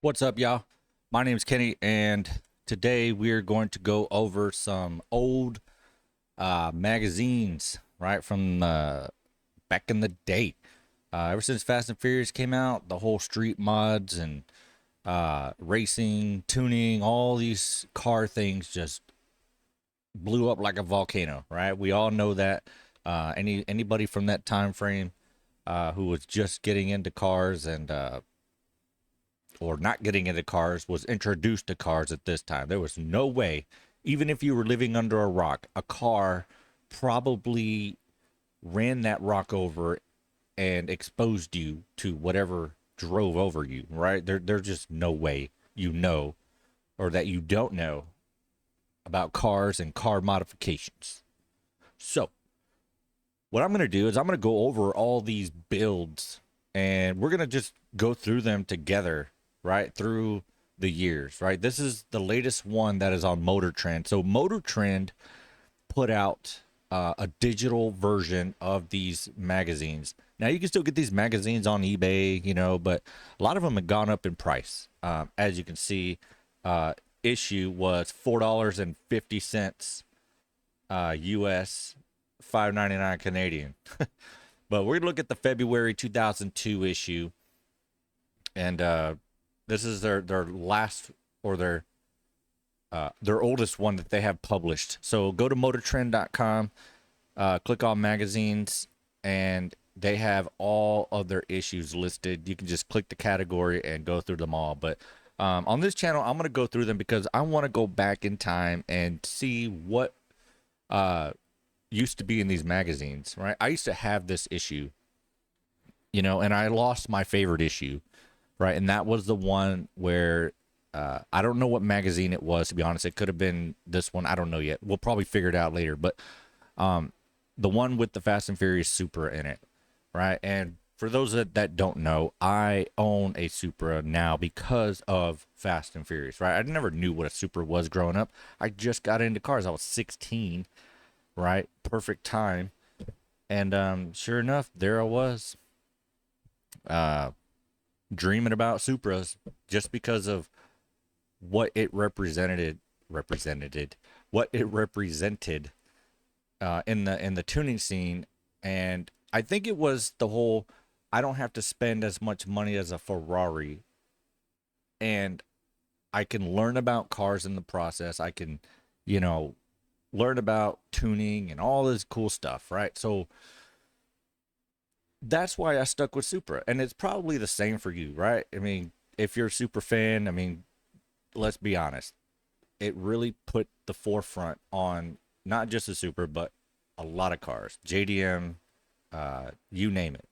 What's up, y'all? My name is Kenny, and today we're going to go over some old magazines, right, from back in the day. Ever since Fast and Furious came out, the whole street mods and racing, tuning, all these car things just blew up like a volcano, right? We all know that. Anybody from that time frame who was just getting into cars and or not getting into cars was introduced to cars at this time. There was no way, even if you were living under a rock, a car probably ran that rock over and exposed you to whatever drove over you, right? There's just no way you know or that you don't know about cars and car modifications. So, what I'm going to do is I'm going to go over all these builds and we're going to just go through them together, right? Through the years, right? This is the latest one that is on Motor Trend. So, Motor Trend put out a digital version of these magazines. Now, you can still get these magazines on eBay, but a lot of them have gone up in price. As you can see, issue was $4.50 US, 5.99 Canadian. But we're gonna look at the February 2002 issue, and this is their last or their oldest one that they have published. So go to motortrend.com, click on magazines, and they have all of their issues listed. You can just click the category and go through them all. But on this channel, I'm gonna go through them because I want to go back in time and see what uh, used to be in these magazines. Right, I used to have this issue, and I lost my favorite issue, right? And that was the one where I don't know what magazine it was, to be honest. It could have been this one. I don't know yet. We'll probably figure it out later. But the one with the Fast and Furious Supra in it, right? And for those that don't know, I own a Supra now because of Fast and Furious, right? I never knew what a Supra was growing up. I just got into cars. I was 16, right? Perfect time. And sure enough, there I was. Uh, Dreaming about Supras just because of what it represented what it represented in the tuning scene. And I think it was the whole, I don't have to spend as much money as a Ferrari, and I can learn about cars in the process. I can, you know learn about tuning and all this cool stuff, right? So that's why I stuck with Supra, and it's probably the same for you, right? I mean, if you're a super fan, I mean, let's be honest, it really put the forefront on not just the Supra, but a lot of cars, JDM, you name it.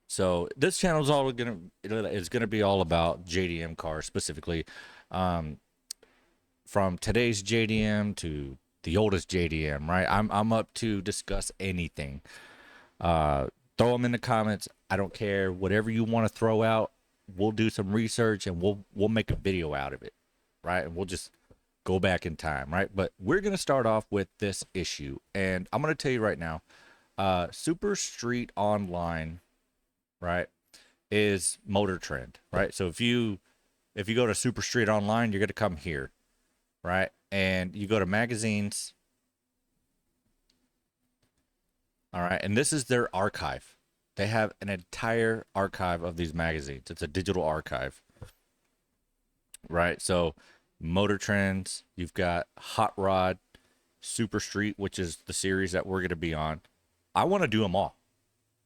So this channel is gonna be all about JDM cars specifically, um, from today's JDM to the oldest JDM. Right, I'm up to discuss anything. Uh, Throw them in the comments. I don't care. Whatever you want to throw out, we'll do some research and we'll make a video out of it, right? And we'll just go back in time, right? But we're gonna start off with this issue, and I'm gonna tell you right now, Super Street Online, right, is Motor Trend, right? So if you go to Super Street Online, you're gonna come here, right? And you go to magazines, all right, and this is their archive. They have an entire archive of these magazines. It's a digital archive, right? So, Motor Trends, you've got Hot Rod, Super Street, which is the series that we're going to be on. I want to do them all,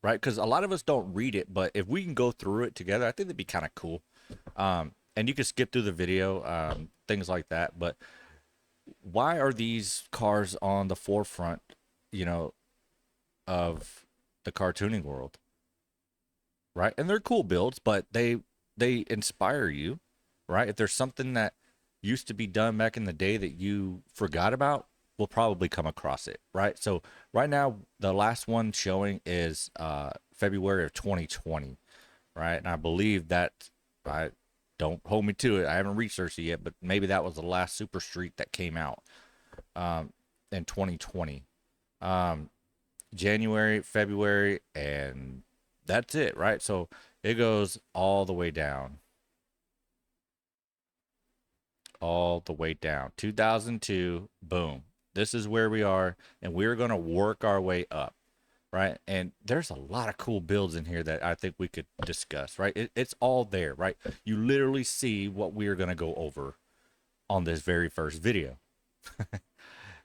right? Because a lot of us don't read it, but if we can go through it together, I think that'd be kind of cool. And you can skip through the video, things like that. But why are these cars on the forefront, you know, of the cartooning world, right? And they're cool builds, but they inspire you, right? If there's something that used to be done back in the day that you forgot about, we'll probably come across it, right? So right now, the last one showing is February of 2020, right? And I believe that, I don't hold me to it. I haven't researched it yet, but maybe that was the last Super Street that came out in 2020. Um, January, February, and that's it, right? So it goes all the way down. all the way down. 2002, boom. This is where we are, and we're going to work our way up, right? And there's a lot of cool builds in here that I think we could discuss, right? It's all there, right? You literally see what we're going to go over on this very first video.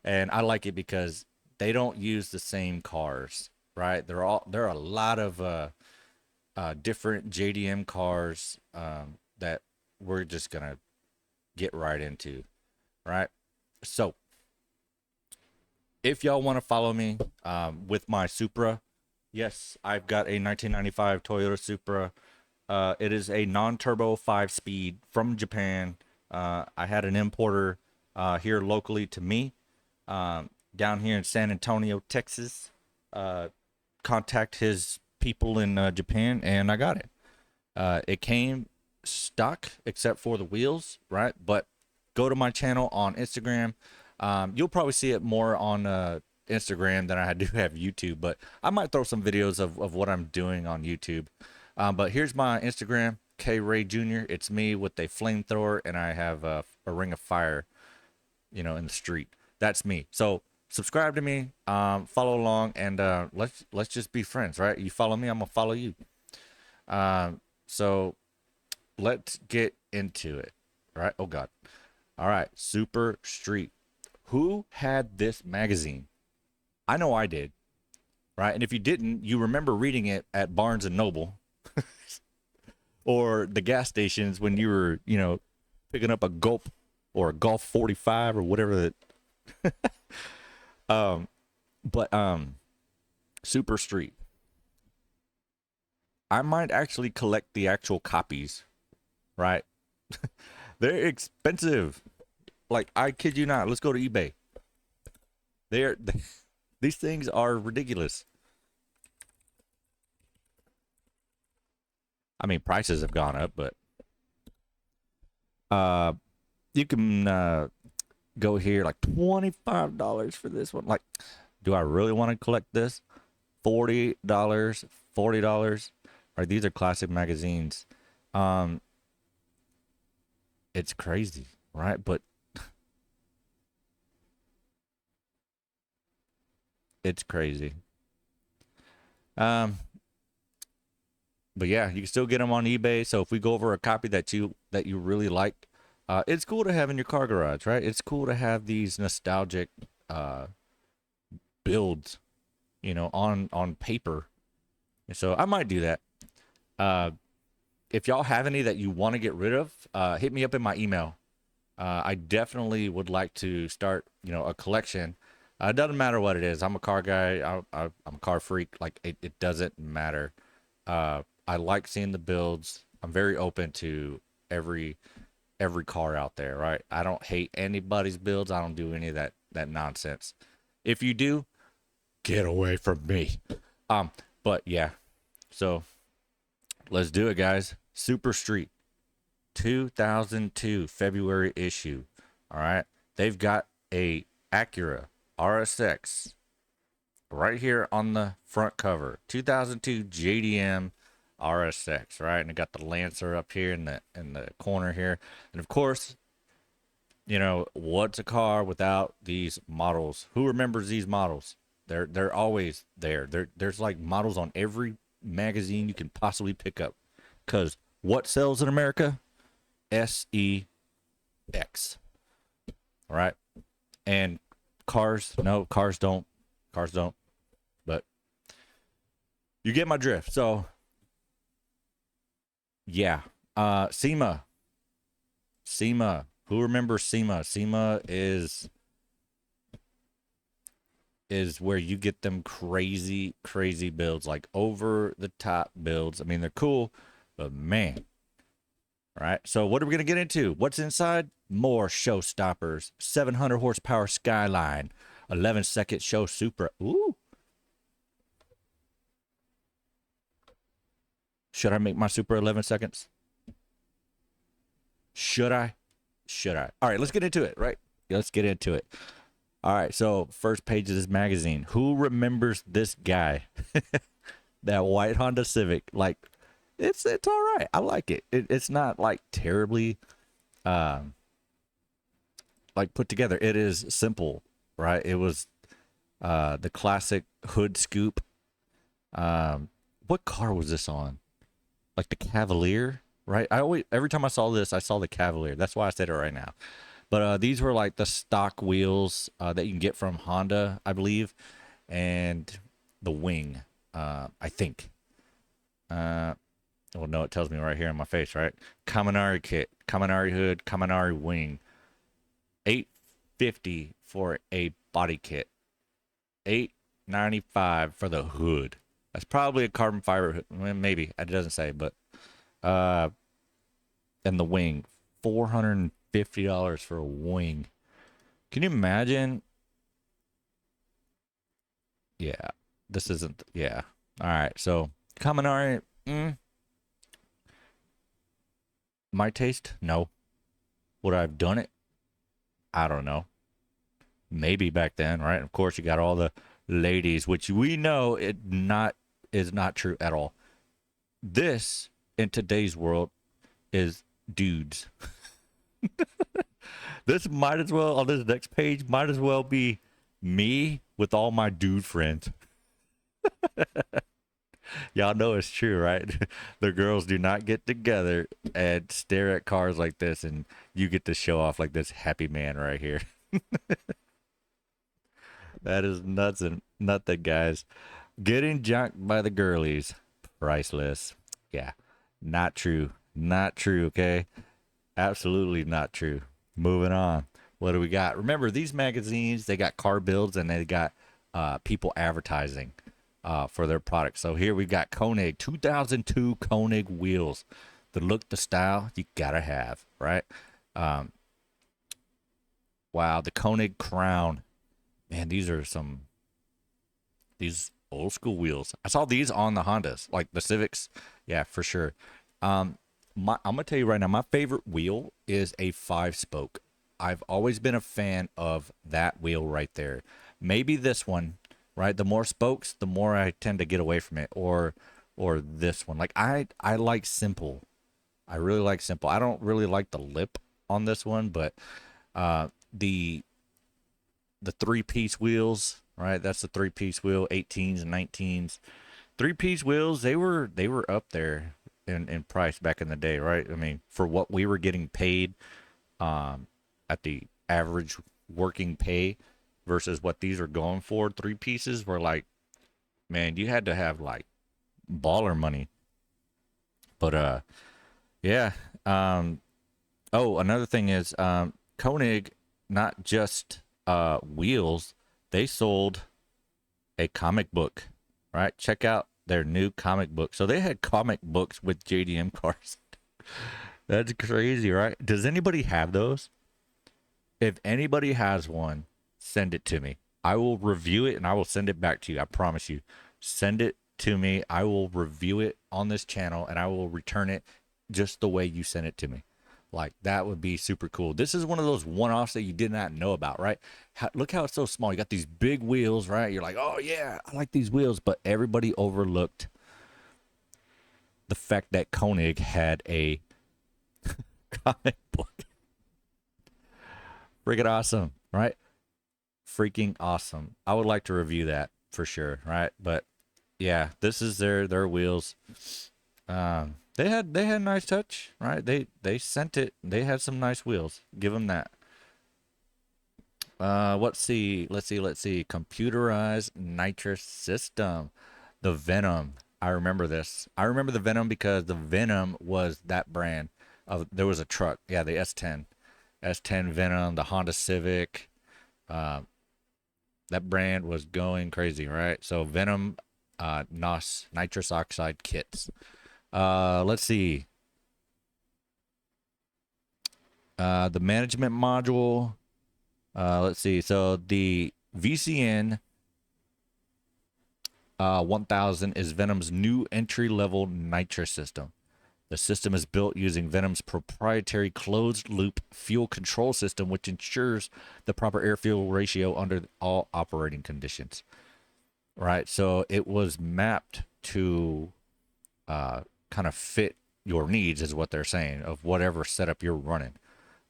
And I like it because they don't use the same cars, right? There are a lot of different JDM cars that we're just gonna get right into, right? So if y'all want to follow me with my Supra, yes, I've got a 1995 Toyota Supra. It is a non-turbo 5-speed from Japan. I had an importer here locally to me down here in San Antonio, Texas. Contact his people in Japan, and I got it. It came stock except for the wheels, right? But go to my channel on Instagram. You'll probably see it more on Instagram than I do have YouTube, but I might throw some videos of what I'm doing on YouTube. But here's my Instagram, K Ray Jr. It's me with a flamethrower, and I have a ring of fire, in the street. That's me. So subscribe to me, follow along, and let's just be friends, right? You follow me, I'm gonna follow you. So let's get into it, right? Oh God. All right, Super Street. Who had this magazine? I know I did, right? And if you didn't, you remember reading it at Barnes and Noble or the gas stations when you were, picking up a Gulp or a Golf 45 or whatever that. Super Street. I might actually collect the actual copies, right? They're expensive. Like, I kid you not. Let's go to eBay. These things are ridiculous. I mean, prices have gone up, but you can go here like $25 for this one. Like, do I really want to collect this? $40, $40. Right, these are classic magazines. It's crazy, right? But it's crazy. But yeah, you can still get them on eBay. So if we go over a copy that you really like, it's cool to have in your car garage, right? It's cool to have these nostalgic builds, on paper. And so I might do that. If y'all have any that you want to get rid of, hit me up in my email. I definitely would like to start, a collection. It doesn't matter what it is. I'm a car guy. I'm a car freak. Like, it doesn't matter. I like seeing the builds. I'm very open to every car out there, right? I don't hate anybody's builds. I don't do any of that nonsense. If you do, get away from me. But yeah. So let's do it, guys. Super Street 2002 February issue. All right. They've got a Acura RSX right here on the front cover. 2002 JDM RSX, right? And it got the Lancer up here in the corner here. And of course, what's a car without these models? Who remembers these models? They're always there. There's like models on every magazine you can possibly pick up. Cause what sells in America? SEX. All right. And cars don't. But you get my drift. So yeah. SEMA. Who remembers SEMA? SEMA is where you get them crazy builds, like over the top builds. I mean, they're cool, but man. All right. So what are we going to get into? What's inside? More showstoppers. 700 horsepower Skyline. 11-second show Supra. Ooh. Should I make my Supra 11 seconds? Should I? All right, let's get into it, right? Let's get into it. All right, so first page of this magazine. Who remembers this guy? That white Honda Civic. Like, it's all right. I like it. It's not like terribly like put together. It is simple, right? It was the classic hood scoop. What car was this on? Like the Cavalier, right? I always every time I saw this, I saw the Cavalier. That's why I said it right now. But these were like the stock wheels that you can get from Honda, I believe, and the wing, I think. Well, no, it tells me right here in my face, right? Kaminari kit, Kaminari hood, Kaminari wing, 850 for a body kit, 895 for the hood. That's probably a carbon fiber hood. Well, maybe it doesn't say, but uh, and the wing, $450 for a wing. Can you imagine? Yeah, this isn't. Yeah. All right. So Kaminari, my taste, no. Would I have done it? I don't know. Maybe back then, right? Of course, you got all the ladies, which we know it not is not true at all. This in today's world is dudes. This might as well on this next page might as well be me with all my dude friends. Y'all know it's true, right? The girls do not get together and stare at cars like this, and you get to show off like this happy man right here. That is nuts and nothing, guys. Getting junked by the girlies, priceless. Yeah, not true. Not true, okay? Absolutely not true. Moving on. What do we got? Remember, these magazines, they got car builds and they got people advertising for their products. So here we got Koenig 2002 Koenig wheels. The look, the style you gotta have, right? Um, wow, the Koenig Crown. Man, these old school wheels. I saw these on the Hondas, like the Civics. Yeah, for sure. Um, I'm gonna tell you right now, my favorite wheel is a 5-spoke. I've always been a fan of that wheel right there. Maybe this one, right? The more spokes, the more I tend to get away from it, or this one. Like I like simple. I really like simple. I don't really like the lip on this one, but the 3-piece wheels, right? That's the 3-piece wheel, 18s and 19s. 3-piece wheels, they were up there in price back in the day, right? I mean, for what we were getting paid at the average working pay versus what these are going for, 3 pieces were like, man, you had to have like baller money. But yeah. Oh, another thing is Koenig, not just wheels, they sold a comic book, right? Check out their new comic book. So they had comic books with JDM cars. That's crazy, right? Does anybody have those? If anybody has one, send it to me. I will review it and I will send it back to you. I promise you. Send it to me. I will review it on this channel and I will return it just the way you sent it to me. Like that would be super cool. This is one of those one-offs that you did not know about, right? Look how it's so small. You got these big wheels, right? You're like, oh yeah, I like these wheels, but everybody overlooked the fact that Koenig had a comic book. Freaking awesome, right? Freaking awesome. I would like to review that for sure, right? But yeah, this is their wheels. They had a nice touch, right? They sent it. They had some nice wheels. Give them that. Let's see. Computerized nitrous system. The Venom. I remember this. I remember the Venom because the Venom was that brand. There was a truck. Yeah, the S10. S10 Venom, the Honda Civic. Uh, that brand was going crazy, right? So Venom, NOS, nitrous oxide kits. Let's see. The management module. Let's see. So the VCN 1000 is Venom's new entry-level nitrous system. The system is built using Venom's proprietary closed-loop fuel control system, which ensures the proper air-fuel ratio under all operating conditions. Right, so it was mapped to kind of fit your needs, is what they're saying, of whatever setup you're running.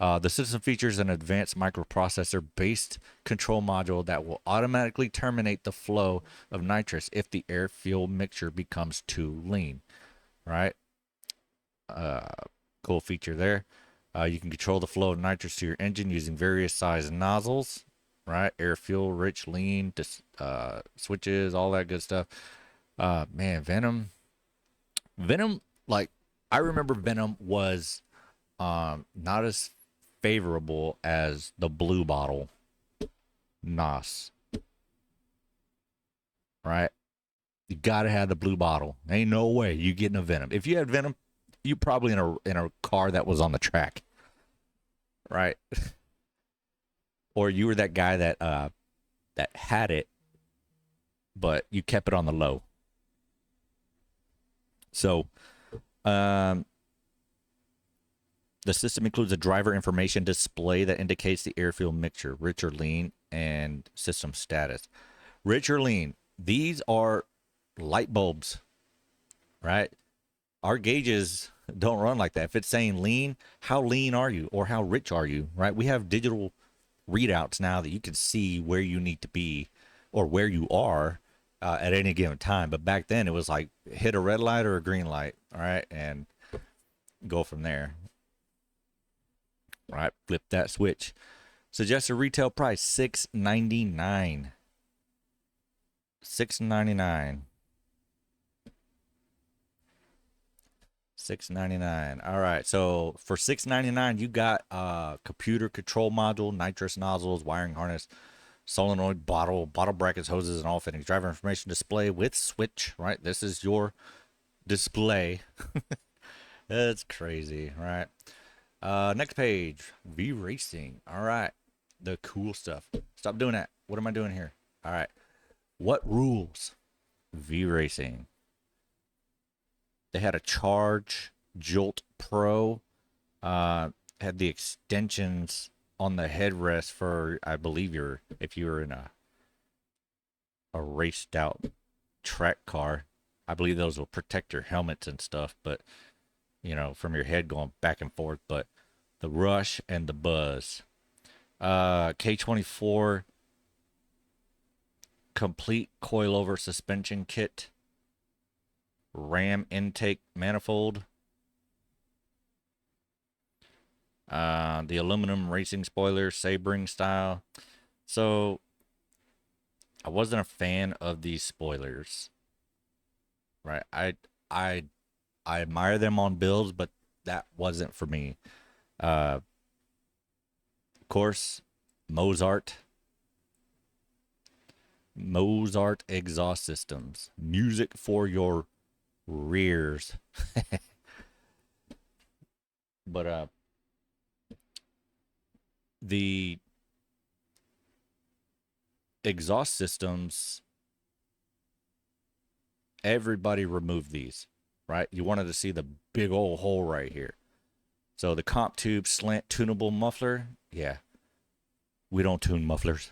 The system features an advanced microprocessor based control module that will automatically terminate the flow of nitrous if the air fuel mixture becomes too lean. Right? Uh, cool feature there. You can control the flow of nitrous to your engine using various size nozzles, right? Air, fuel, rich, lean, switches, all that good stuff. Man, Venom, like I remember Venom was not as favorable as the blue bottle NOS, right? You gotta have the blue bottle. Ain't no way you getting a Venom. If you had Venom, you probably in a car that was on the track, right? Or you were that guy that had it, but you kept it on the low. So, um, the system includes a driver information display that indicates the air fuel mixture, rich or lean, and system status. Rich or lean, these are light bulbs, right? Our gauges don't run like that. If it's saying lean, how lean are you or how rich are you, right? We have digital readouts now that you can see where you need to be or where you are at any given time. But back then it was like hit a red light or a green light, all right, and go from there. All right, flip that switch. Suggested retail price $6.99. $6.99. $6.99. All right. So for $6.99, you got computer control module, nitrous nozzles, wiring harness, solenoid, bottle brackets, hoses, and all fittings. Driver information display with switch. Right. This is your display. That's crazy. Right. Next page. V Racing. All right. The cool stuff. Stop doing that. What am I doing here? All right. What rules? V Racing. They had a Charge Jolt Pro. Had the extensions on the headrest for, I believe, if you were in a raced out track car. I believe those will protect your helmets and stuff, but from your head going back and forth. But the Rush and the Buzz, K24 complete coilover suspension kit, Ram intake manifold, the aluminum racing spoiler, Sebring style. So I wasn't a fan of these spoilers, right? I admire them on builds, but that wasn't for me. Of course, Mozart exhaust systems, music for your rears. But the exhaust systems, everybody removed these, right? You wanted to see the big old hole right here. So the comp tube slant tunable muffler, yeah, we don't tune mufflers.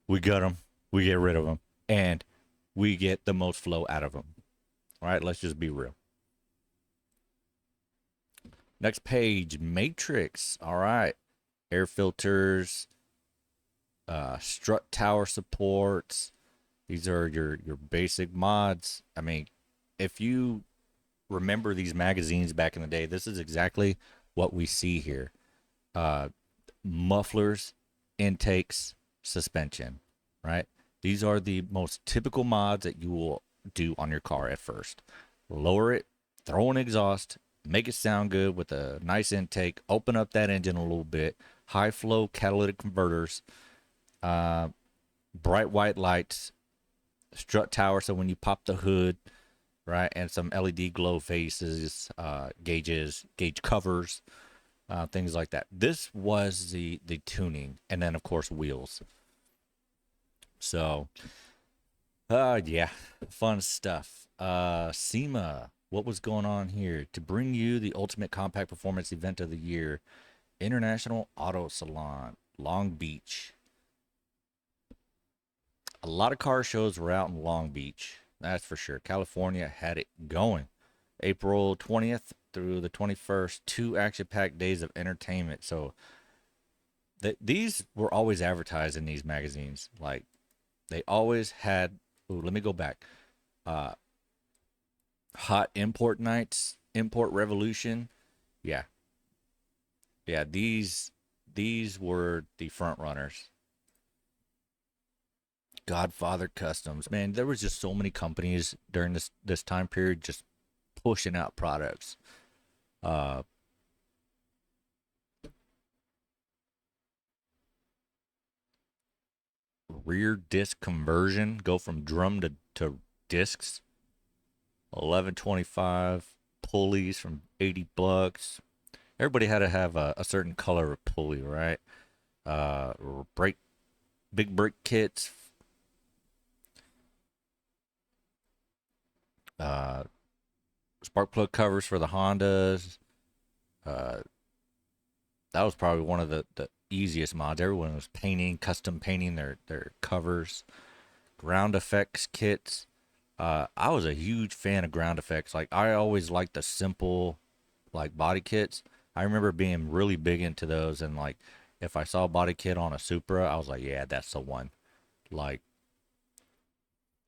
We gut them, we get rid of them, and we get the most flow out of them. All right, let's just be real. Next page, Matrix. All right, air filters, strut tower supports. These are your basic mods. I mean, if you remember these magazines back in the day, this is exactly what we see here. Mufflers, intakes, suspension, right? These are the most typical mods that you will do on your car at first. Lower it, throw an exhaust, make it sound good with a nice intake, open up that engine a little bit, high flow catalytic converters, bright white lights, strut tower, so when you pop the hood, right, and some LED glow faces, gauge covers, things like that. This was the tuning, and then of course wheels. So, yeah, fun stuff. SEMA, what was going on here? To bring you the ultimate compact performance event of the year, International Auto Salon, Long Beach. A lot of car shows were out in Long Beach. That's for sure. California had it going. April 20th through the 21st, 2 action-packed days of entertainment. So these were always advertised in these magazines. Like they always had. Ooh, let me go back. Uh, Hot import nights, import revolution. Yeah, yeah. These were the front runners. Godfather Customs. Man, there was just so many companies during this time period just pushing out products. Uh, Rear disc conversion, go from drum to discs. 1125 pulleys from $80. Everybody had to have a certain color of pulley, right? Uh, brake big brake kits. Uh, Spark plug covers for the Hondas. Uh, that was probably one of the easiest mods. Everyone was custom painting their covers. Ground effects kits. I was a huge fan of ground effects. Like I always liked the simple, like body kits. I remember being really big into those, and like if I saw a body kit on a Supra, I was like, yeah, that's the one. Like,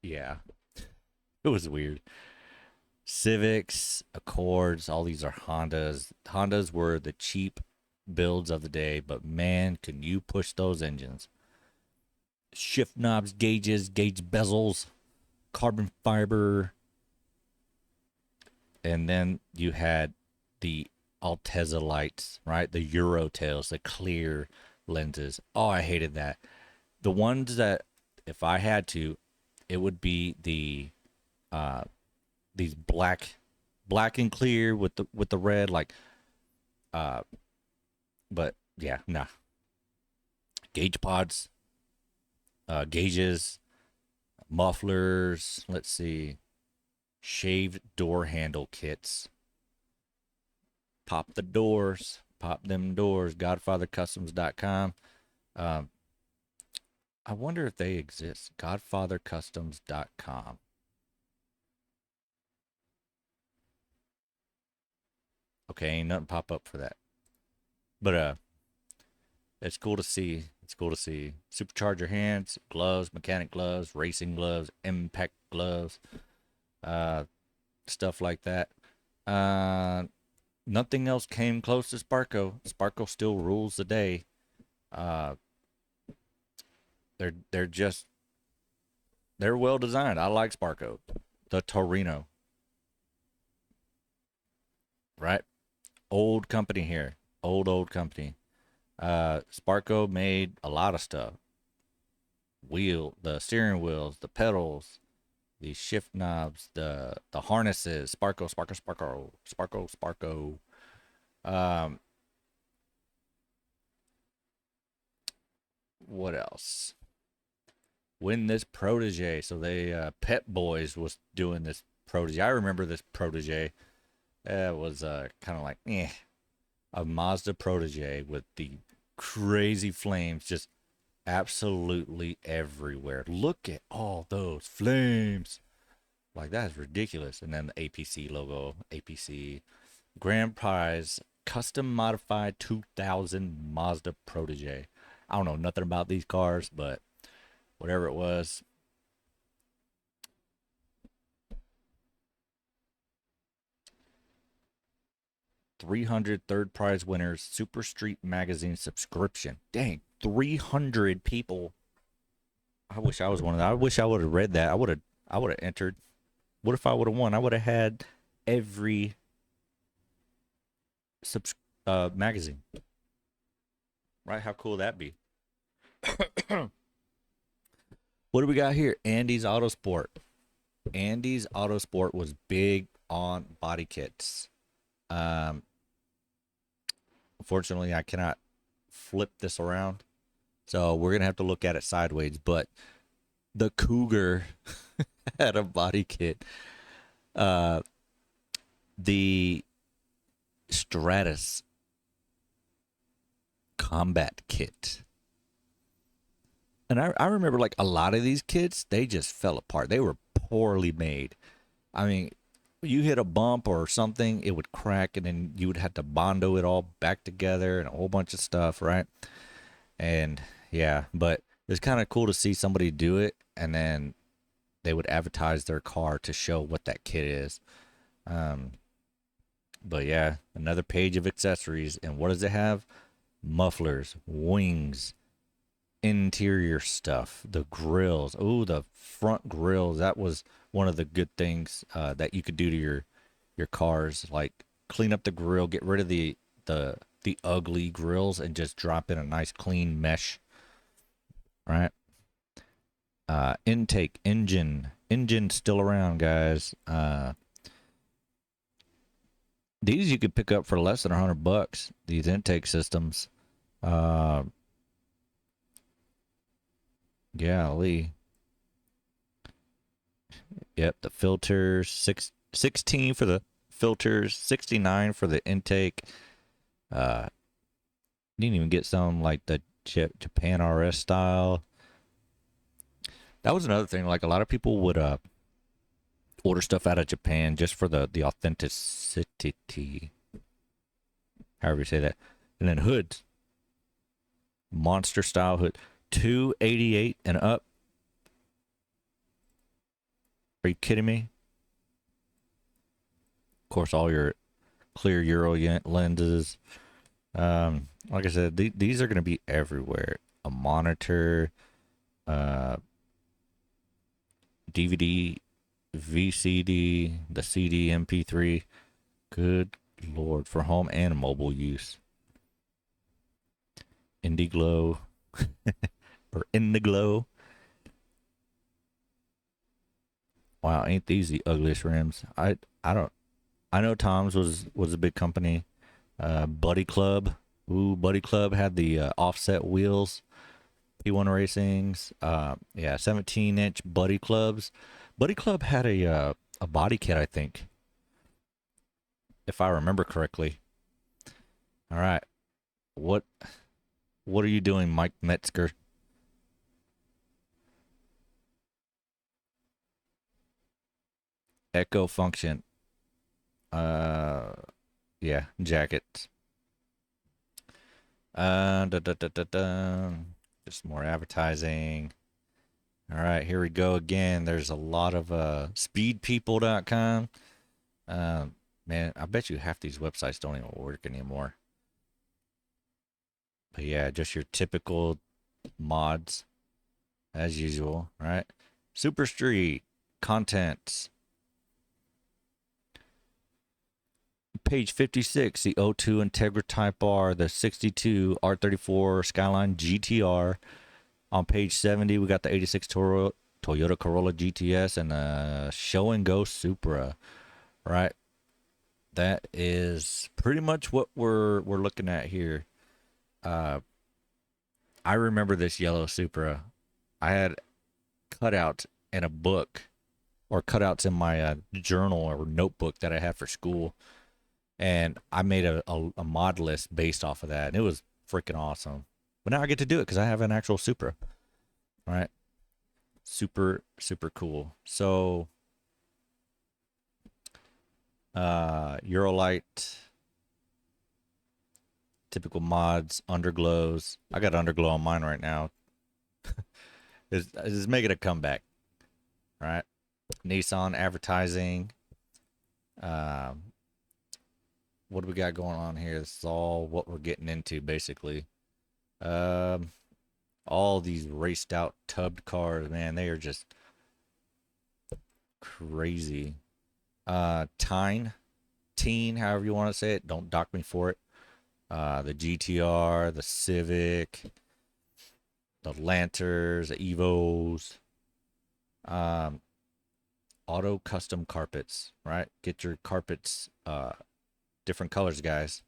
yeah, it was weird. Civics, Accords, all these are Hondas. Hondas were the cheap builds of the day, but man, can you push those engines? Shift knobs, gauges, gauge bezels, carbon fiber, and then you had the Altezza lights, right? The Euro tails, the clear lenses. Oh, I hated that. The ones that, if I had to, it would be uh these black and clear with the red, like uh but yeah, nah. Gauge pods, gauges, mufflers, let's see, shaved door handle kits. Pop the doors, pop them doors, godfathercustoms.com. Um I wonder if they exist. Godfathercustoms.com. Okay, ain't nothing pop up for that. But it's cool to see. It's cool to see. Supercharger hands, gloves, mechanic gloves, racing gloves, impact gloves, uh, stuff like that. Uh, Nothing else came close to Sparco. Sparco still rules the day. Uh, they're just they're well designed. I like Sparco. The Torino, right? Old company here. Old company. Sparco made a lot of stuff. The steering wheels, the pedals, the shift knobs, the harnesses, Sparco. Um, what else? When this Protege, so they Pep Boys was doing this Protege. I remember this Protege. It was kind of like a Mazda Protege with the crazy flames just absolutely everywhere. Look at all those flames. Like that is ridiculous. And then the APC logo, APC Grand Prize custom modified 2000 Mazda Protege. I don't know nothing about these cars, but whatever it was, 300 third prize winners, Super Street Magazine subscription. Dang, 300 people. I wish I was one of them. I wish I would have read that. I would have entered. What if I would have won? I would have had every subs magazine. Right? How cool would that be? What do we got here? Andy's Autosport. Andy's Autosport was big on body kits. Um, Unfortunately, I cannot flip this around, so we're gonna have to look at it sideways. But the Cougar had a body kit. Uh, the Stratus combat kit. And I remember like a lot of these kits, they just fell apart. They were poorly made. I mean, you hit a bump or something, it would crack, and then you would have to bondo it all back together and a whole bunch of stuff, right? And yeah, but it's kind of cool to see somebody do it, and then they would advertise their car to show what that kit is. Um, but yeah, another page of accessories, and what does it have? Mufflers, wings, interior stuff, the grills. Oh, the front grills. That was one of the good things that you could do to your cars, like clean up the grill, get rid of the ugly grills, and just drop in a nice clean mesh, right? Intake, engine still around, guys. These you could pick up for less than $100. These intake systems. Uh, Golly. Yep, the filters, 16 for the filters, 69 for the intake. Uh, didn't even get some like the Japan RS style. That was another thing. Like a lot of people would order stuff out of Japan just for the authenticity, however you say that. And then hoods, monster style hood, 288 and up. Are you kidding me? Of course, all your clear Euro lenses. Like I said, these are going to be everywhere. A monitor, uh, DVD, VCD, the CD, MP3. Good Lord, for home and mobile use. Indiglo or Indiglo. Wow, ain't these the ugliest rims? I don't. I know Tom's was a big company. Buddy Club. Ooh, Buddy Club had the offset wheels. P1 Racings. Yeah, 17-inch Buddy Clubs. Buddy Club had a body kit, I think, if I remember correctly. All right, what what are you doing, Mike Metzger? Echo function. Uh, yeah, jacket. Da, da, da, da, da. Just more advertising. All right, here we go again. There's a lot of speedpeople.com. Man, I bet you half these websites don't even work anymore. But yeah, just your typical mods as usual, right? Super Street contents. Page 56, the O2 Integra Type R, the 62 R34 Skyline GTR. On page 70, we got the 86 Toyota Corolla GTS and the Show and Go Supra, right? That is pretty much what we're looking at here. Uh, I remember this yellow Supra. I had cutouts in a book or cutouts in my journal or notebook that I had for school, and I made a mod list based off of that, and it was freaking awesome. But now I get to do it because I have an actual Supra. All right, super cool. So, Eurolight, typical mods, underglows. I got underglow on mine right now. It's making a comeback. All right, Nissan advertising. Um, what do we got going on here? This is all what we're getting into, basically. Um, all these raced out tubbed cars, man, they are just crazy. Teen, however you want to say it. Don't dock me for it. The GTR, the Civic, the Lanters, the Evos, um, auto custom carpets, right? Get your carpets different colors, guys.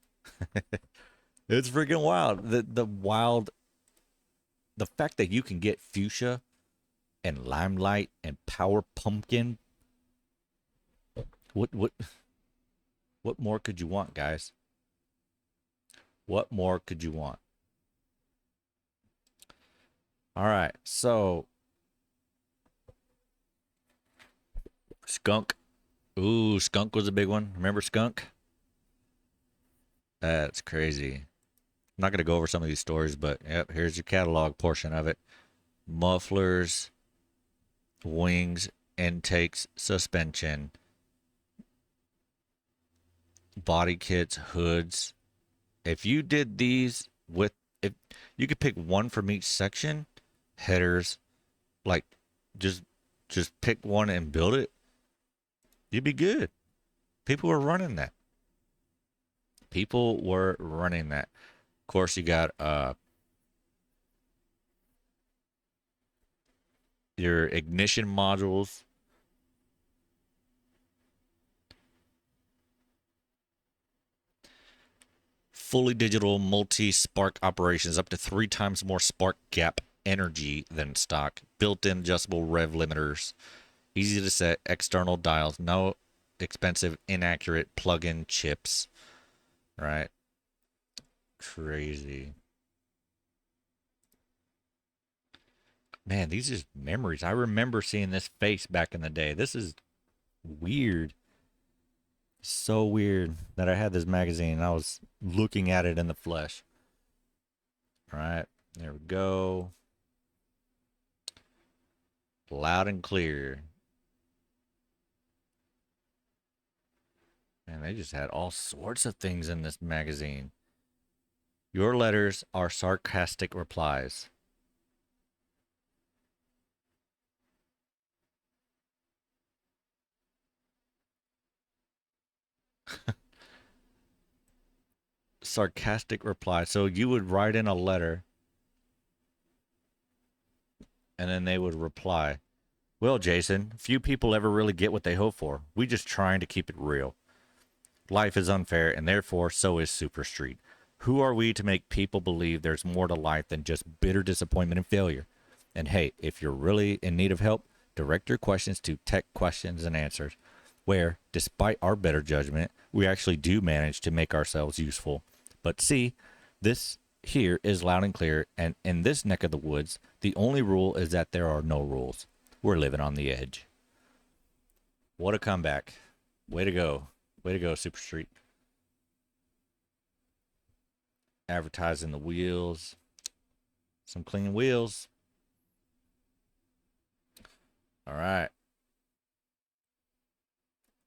It's freaking wild. The fact that you can get fuchsia and limelight and power pumpkin. What more could you want, guys? What more could you want? All right, so skunk. Ooh, Skunk was a big one. Remember Skunk? That's crazy. I'm not going to go over some of these stories, but yep, here's your catalog portion of it. Mufflers, wings, intakes, suspension, body kits, hoods. If you did these with, if you could pick one from each section, headers, like just just pick one and build it, you'd be good. People were running that. People were running that. Of course, you got your ignition modules, fully digital multi-spark operations, up to 3 times more spark gap energy than stock, built-in adjustable rev limiters, easy to set external dials, no expensive inaccurate plug-in chips, right? Crazy. Man, these are memories. I remember seeing this face back in the day. This is weird. So weird that I had this magazine and I was looking at it in the flesh. All right, there we go. Loud and clear. Man, they just had all sorts of things in this magazine. Your letters are sarcastic replies. Sarcastic reply. So you would write in a letter and then they would reply. Well, Jason, few people ever really get what they hope for. We just trying to keep it real. Life is unfair, and therefore so is Super Street. Who are we to make people believe there's more to life than just bitter disappointment and failure? And hey, if you're really in need of help, direct your questions to Tech Questions and Answers, where, despite our better judgment, we actually do manage to make ourselves useful. But see, this here is loud and clear, and in this neck of the woods, the only rule is that there are no rules. We're living on the edge. What a comeback. Way to go. Way to go, Super Street. Advertising the wheels. Some clean wheels. All right.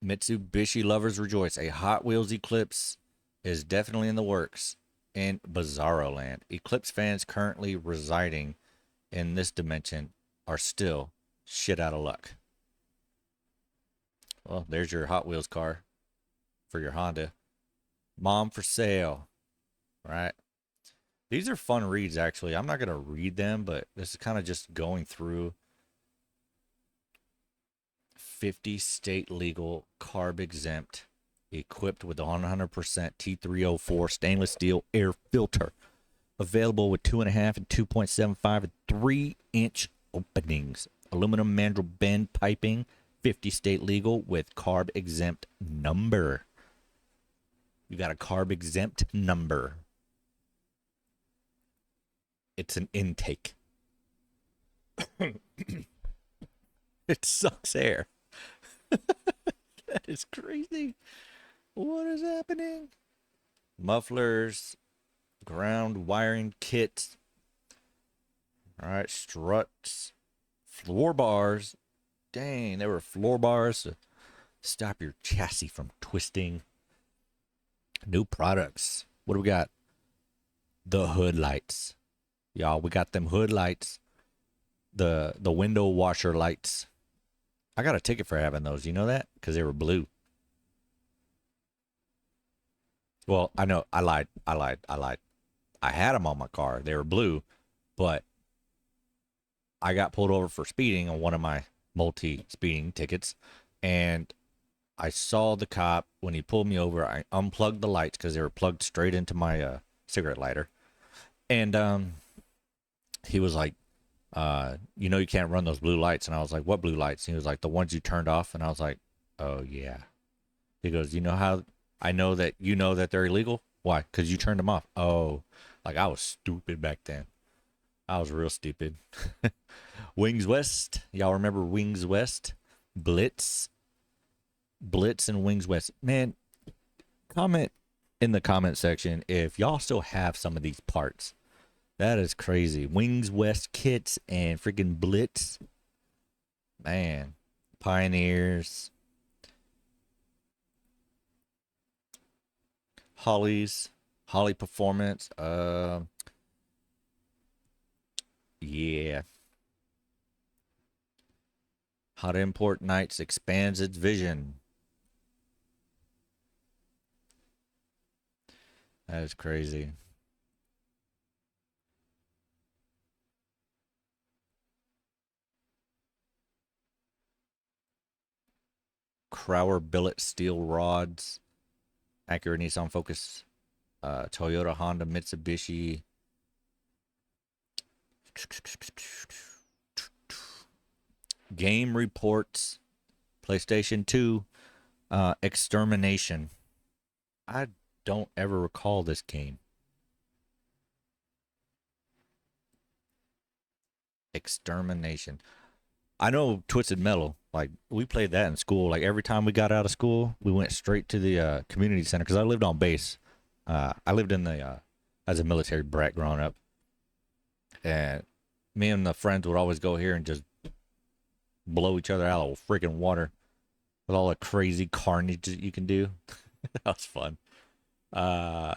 Mitsubishi lovers rejoice. A Hot Wheels Eclipse is definitely in the works in Bizarro Land. Eclipse fans currently residing in this dimension are still shit out of luck. Well, there's your Hot Wheels car for your Honda. Mom for sale. Right. These are fun reads, actually. I'm not going to read them, but this is kind of just going through 50 state legal, carb exempt, equipped with 100% T304 stainless steel air filter. Available with 2.5 and 2.75 and 3-inch openings. Aluminum mandrel bend piping, 50 state legal with carb exempt number. You got a carb exempt number. It's an intake. It sucks air. That is crazy. What is happening? Mufflers, ground wiring kits. All right, struts, floor bars. Dang, there were floor bars to stop your chassis from twisting. New products. What do we got? The hood lights. Y'all, we got them hood lights. The window washer lights. I got a ticket for having those. You know that? Because they were blue. Well, I know. I lied. I lied. I lied. I had them on my car. They were blue, but I got pulled over for speeding on one of my multi speeding tickets. And I saw the cop when he pulled me over. I unplugged the lights because they were plugged straight into my cigarette lighter. And he was like, you can't run those blue lights. And I was like, what blue lights? And he was like, the ones you turned off. And I was like, oh, yeah. He goes, you know how I know that you know that they're illegal? Why? Because you turned them off. Oh, like I was stupid back then. I was real stupid. Wings West. Y'all remember Wings West? Blitz. Blitz and Wings West. Man, comment in the comment section if y'all still have some of these parts. That is crazy. Wings West kits and freaking Blitz. Man, Pioneers. Holly Performance. Yeah. How to Import Nights expands its vision. That is crazy. Crower billet steel rods. Acura, Nissan, Focus, Toyota, Honda, Mitsubishi. Game Reports. PlayStation 2. Extermination. I don't ever recall this game. Extermination. I know Twisted Metal. Like, we played that in school. Like, every time we got out of school, we went straight to the community center because I lived on base. I lived in the as a military brat growing up, and me and the friends would always go here and just blow each other out of freaking water with all the crazy carnage that you can do. That was fun. Uh,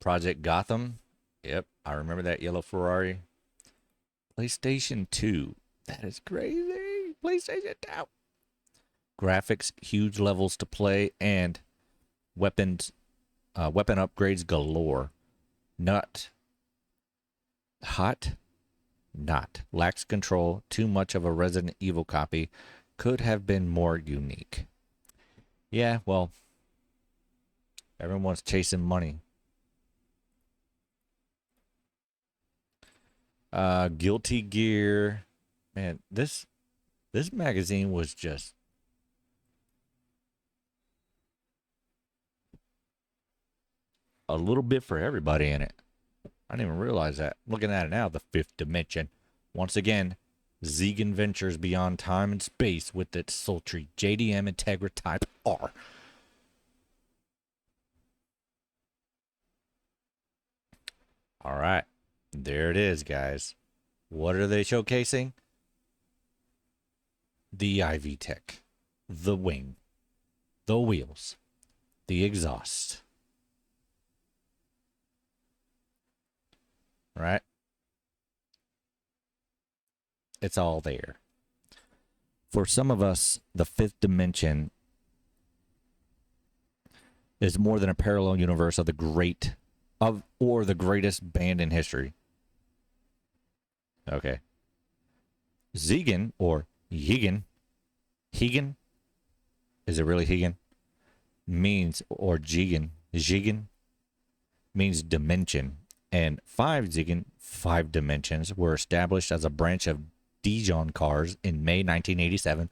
Project Gotham. Yep, I remember that yellow Ferrari. PlayStation 2. That is crazy. PlayStation 2. Graphics, huge levels to play, and weapons, weapon upgrades galore. Not hot, not lacks control. Too much of a Resident Evil copy. Could have been more unique. Yeah, well, everyone's chasing money. Guilty Gear. Man, this magazine was just a little bit for everybody in it. I didn't even realize that. Looking at it now, the fifth dimension. Once again, Zegan ventures beyond time and space with its sultry JDM Integra Type R. All right. There it is, guys. What are they showcasing? The IV Tech, the wing, the wheels, the exhaust. Right? It's all there. For some of us, the fifth dimension is more than a parallel universe of the great of or the greatest band in history. Okay. Zegan or Higan, Higan, is it really Higan? Means or Jigan means dimension, and five Zegan, five dimensions, were established as a branch of Dijon Cars in May 1987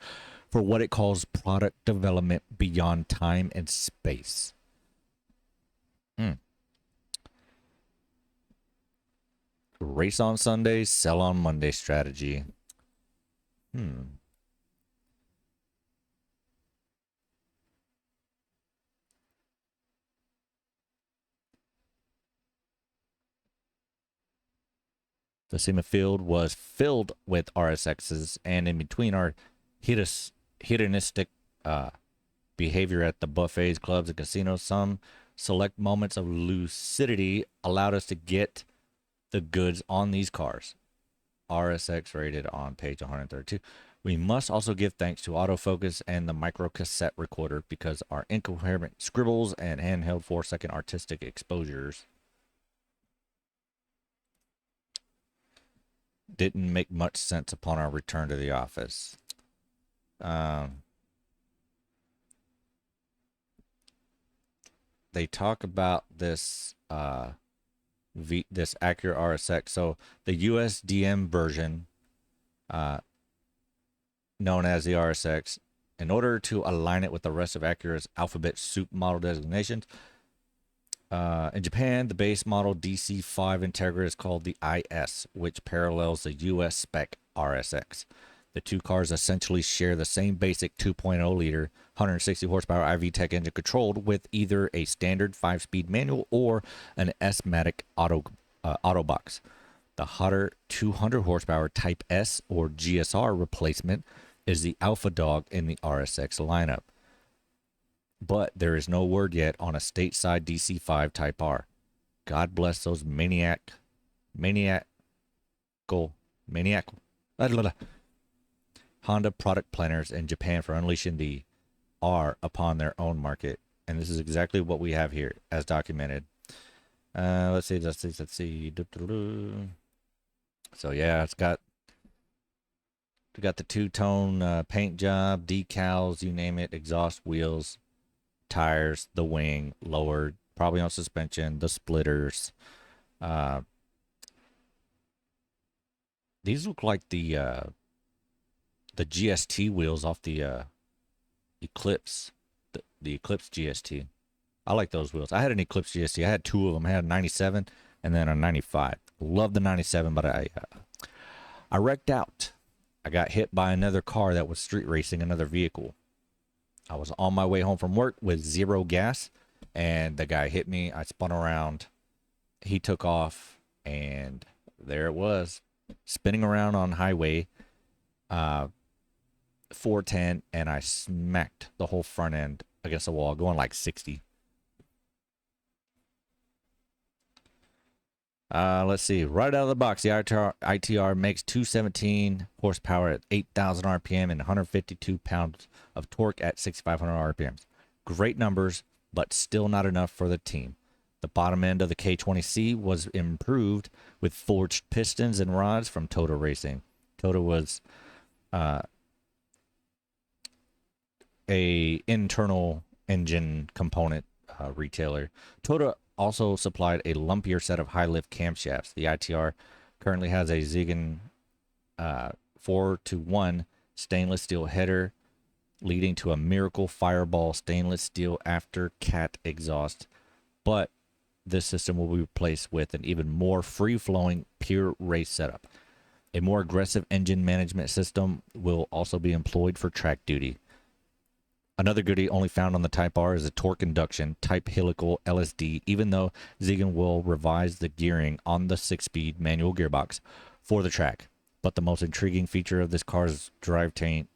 for what it calls product development beyond time and space. Mm. Race on Sundays, sell on Monday strategy. The SEMA field was filled with RSXs, and in between our hedonistic behavior at the buffets, clubs, and casinos, some select moments of lucidity allowed us to get the goods on these cars. RSX rated on page 132. We must also give thanks to autofocus and the micro cassette recorder because our incoherent scribbles and handheld 4-second artistic exposures didn't make much sense upon our return to the office. They talk about this this Acura RSX. So the USDM version, known as the RSX, in order to align it with the rest of Acura's alphabet soup model designations, in Japan, the base model DC5 Integra is called the IS, which parallels the US spec RSX. The two cars essentially share the same basic 2.0 liter, 160 horsepower IV-Tech engine controlled with either a standard 5-speed manual or an S-Matic auto box. The hotter 200 horsepower Type S or GSR replacement is the alpha dog in the RSX lineup. But there is no word yet on a stateside DC5 Type R. God bless those maniacal Honda product planners in Japan for unleashing the R upon their own market. And this is exactly what we have here, as documented. Let's see. So yeah, it's got the two-tone paint job, decals, you name it, exhaust, wheels, tires, the wing, lowered, probably on suspension, the splitters. These look like the GST wheels off the Eclipse, the Eclipse GST. I like those wheels. I had an Eclipse GST. I had two of them. I had a 97 and then a 95. Love the 97, but I wrecked out. I got hit by another car that was street racing another vehicle. I was on my way home from work with 0 gas, and the guy hit me. I spun around. He took off, and there it was, spinning around on highway 410, and I smacked the whole front end against the wall, going like 60. Let's see. Right out of the box, the ITR makes 217 horsepower at 8,000 RPM and 152 pounds of torque at 6,500 RPMs. Great numbers, but still not enough for the team. The bottom end of the K20C was improved with forged pistons and rods from Toto Racing. Toto was a internal engine component retailer. Toto also supplied a lumpier set of high lift camshafts. The ITR currently has a Ziegen 4-to-1 stainless steel header, leading to a Miracle Fireball stainless steel after cat exhaust. But this system will be replaced with an even more free-flowing pure race setup. A more aggressive engine management system will also be employed for track duty. Another goodie only found on the Type R is a torque induction Type Helical LSD, even though Ziegen will revise the gearing on the 6-speed manual gearbox for the track. But the most intriguing feature of this car's drivetrain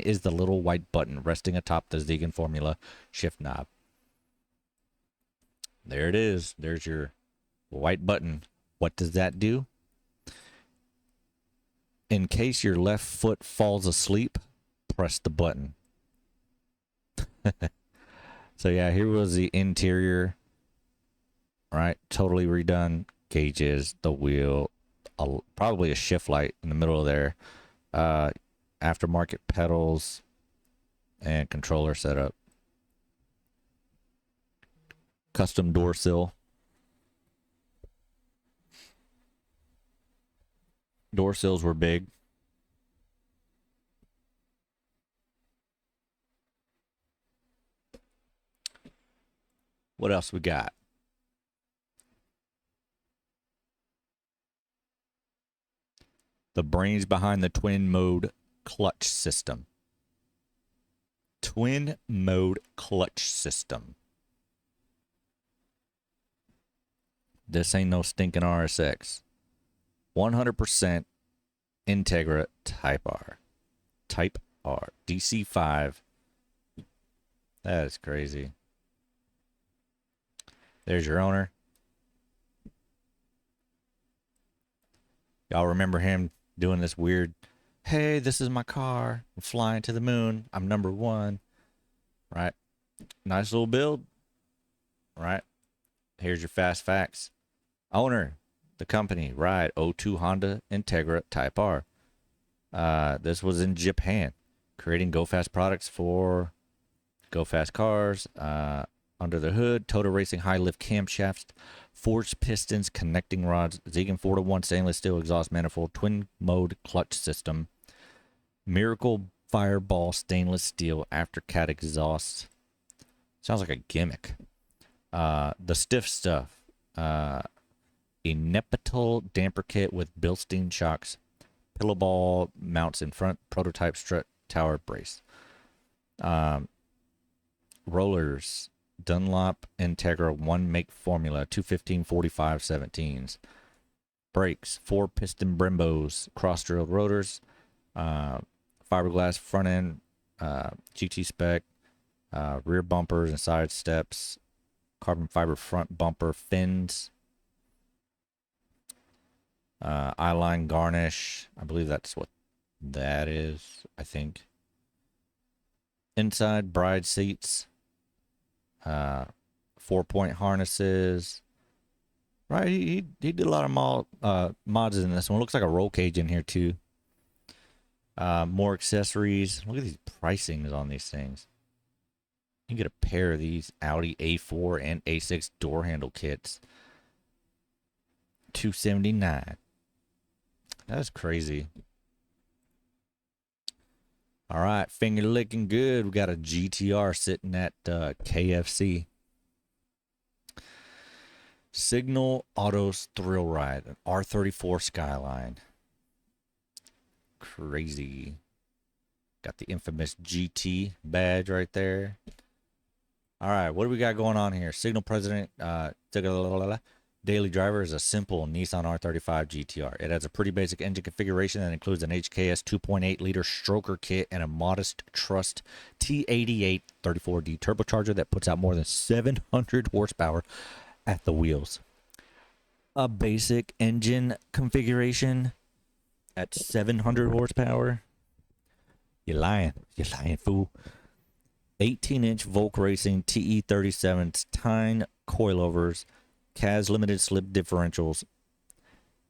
is the little white button resting atop the Ziegen Formula shift knob. There it is. There's your white button. What does that do? In case your left foot falls asleep, press the button. So yeah, here was the interior, right? Totally redone. Gauges, the wheel, probably a shift light in the middle of there, aftermarket pedals, and controller setup. Custom door sill. Door sills were big. What else we got? The brains behind the twin mode clutch system. Twin mode clutch system. This ain't no stinking RSX. 100% Integra Type R. Type R. DC5. That is crazy. There's your owner. Y'all remember him doing this weird, hey, this is my car. I'm flying to the moon. I'm number one. Right? Nice little build. Right? Here's your fast facts. Owner, the company, right? O2 Honda Integra Type R. This was in Japan, creating Go Fast products for Go Fast cars. Under the hood, Toto Racing high lift camshafts, forged pistons, connecting rods, Ziegen 4-to-1 stainless steel exhaust manifold, twin mode clutch system, Miracle Fireball stainless steel after cat exhaust. Sounds like a gimmick. The stiff stuff, a Nepital damper kit with Bilstein shocks, pillow ball mounts in front, prototype strut tower brace. Rollers, Dunlop Integra 1 make formula, 215 45 17s. Brakes, 4 piston Brembos, cross drilled rotors, fiberglass front end, GT spec, rear bumpers and side steps, carbon fiber front bumper fins, eyeline garnish. I believe that's what that is, I think. Inside bride seats, 4-point harnesses. Right, he did a lot of mods in this one. Looks like a roll cage in here too. More accessories. Look at these pricings on these things. You can get a pair of these Audi A4 and A6 door handle kits. $279. That's crazy. All right, finger licking good. We got a GTR sitting at KFC. Signal Autos Thrill Ride, an R34 Skyline. Crazy. Got the infamous GT badge right there. All right, what do we got going on here? Signal President Daily Driver is a simple Nissan R35 GTR. It has a pretty basic engine configuration that includes an HKS 2.8-liter stroker kit and a modest Trust T88 34D turbocharger that puts out more than 700 horsepower at the wheels. A basic engine configuration at 700 horsepower? You're lying, fool. 18-inch Volk Racing TE37s, Tyne coilovers, CAS limited slip differentials.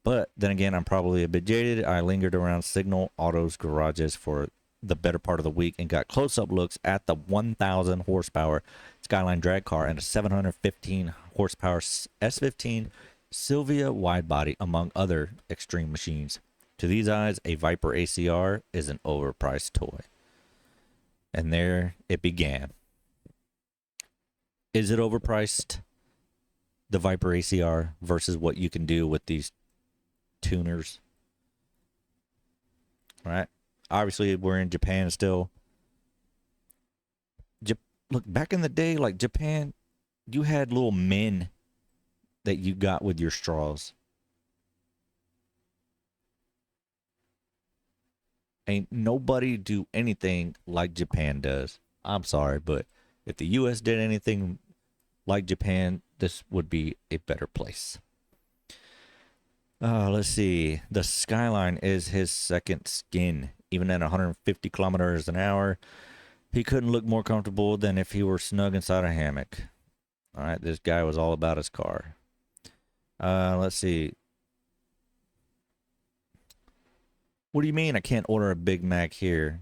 But then again, I'm probably a bit jaded. I lingered around Signal Autos garages for the better part of the week and got close-up looks at the 1,000 horsepower Skyline drag car and a 715 horsepower S15 Silvia widebody, among other extreme machines. To these eyes, a Viper ACR is an overpriced toy. And there it began. Is it overpriced, the Viper ACR, versus what you can do with these tuners? All right. Obviously, we're in Japan still. Look, back in the day, like Japan, you had little men that you got with your straws. Ain't nobody do anything like Japan does. I'm sorry, but if the U.S. did anything like Japan, this would be a better place. Let's see. The Skyline is his second skin. Even at 150 kilometers an hour, he couldn't look more comfortable than if he were snug inside a hammock. All right, this guy was all about his car. Let's see. What do you mean I can't order a Big Mac here?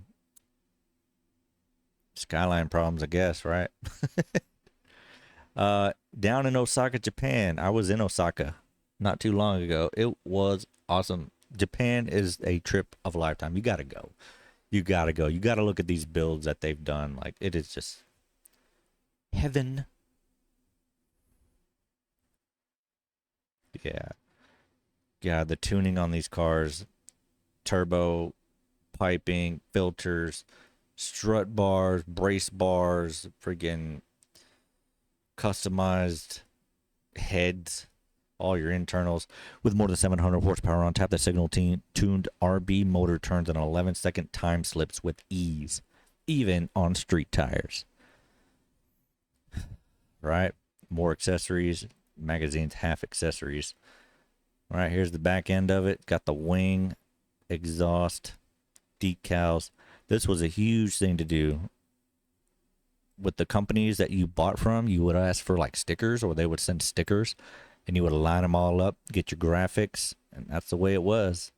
Skyline problems, I guess, right? Down in Osaka, Japan. I was in Osaka not too long ago. It was awesome. Japan is a trip of a lifetime. You gotta go. You gotta go. You gotta look at these builds that they've done. Like, it is just heaven. Yeah. Yeah, the tuning on these cars. Turbo, piping, filters, strut bars, brace bars, friggin' customized heads, all your internals. With more than 700 horsepower on tap, the Signal tuned RB motor turns in 11-second time slips with ease, even on street tires. Right? More accessories. Magazine's half accessories. All right, here's the back end of it. Got the wing, exhaust, decals. This was a huge thing to do. With the companies that you bought from, you would ask for like stickers, or they would send stickers, and you would line them all up, get your graphics, and that's the way it was.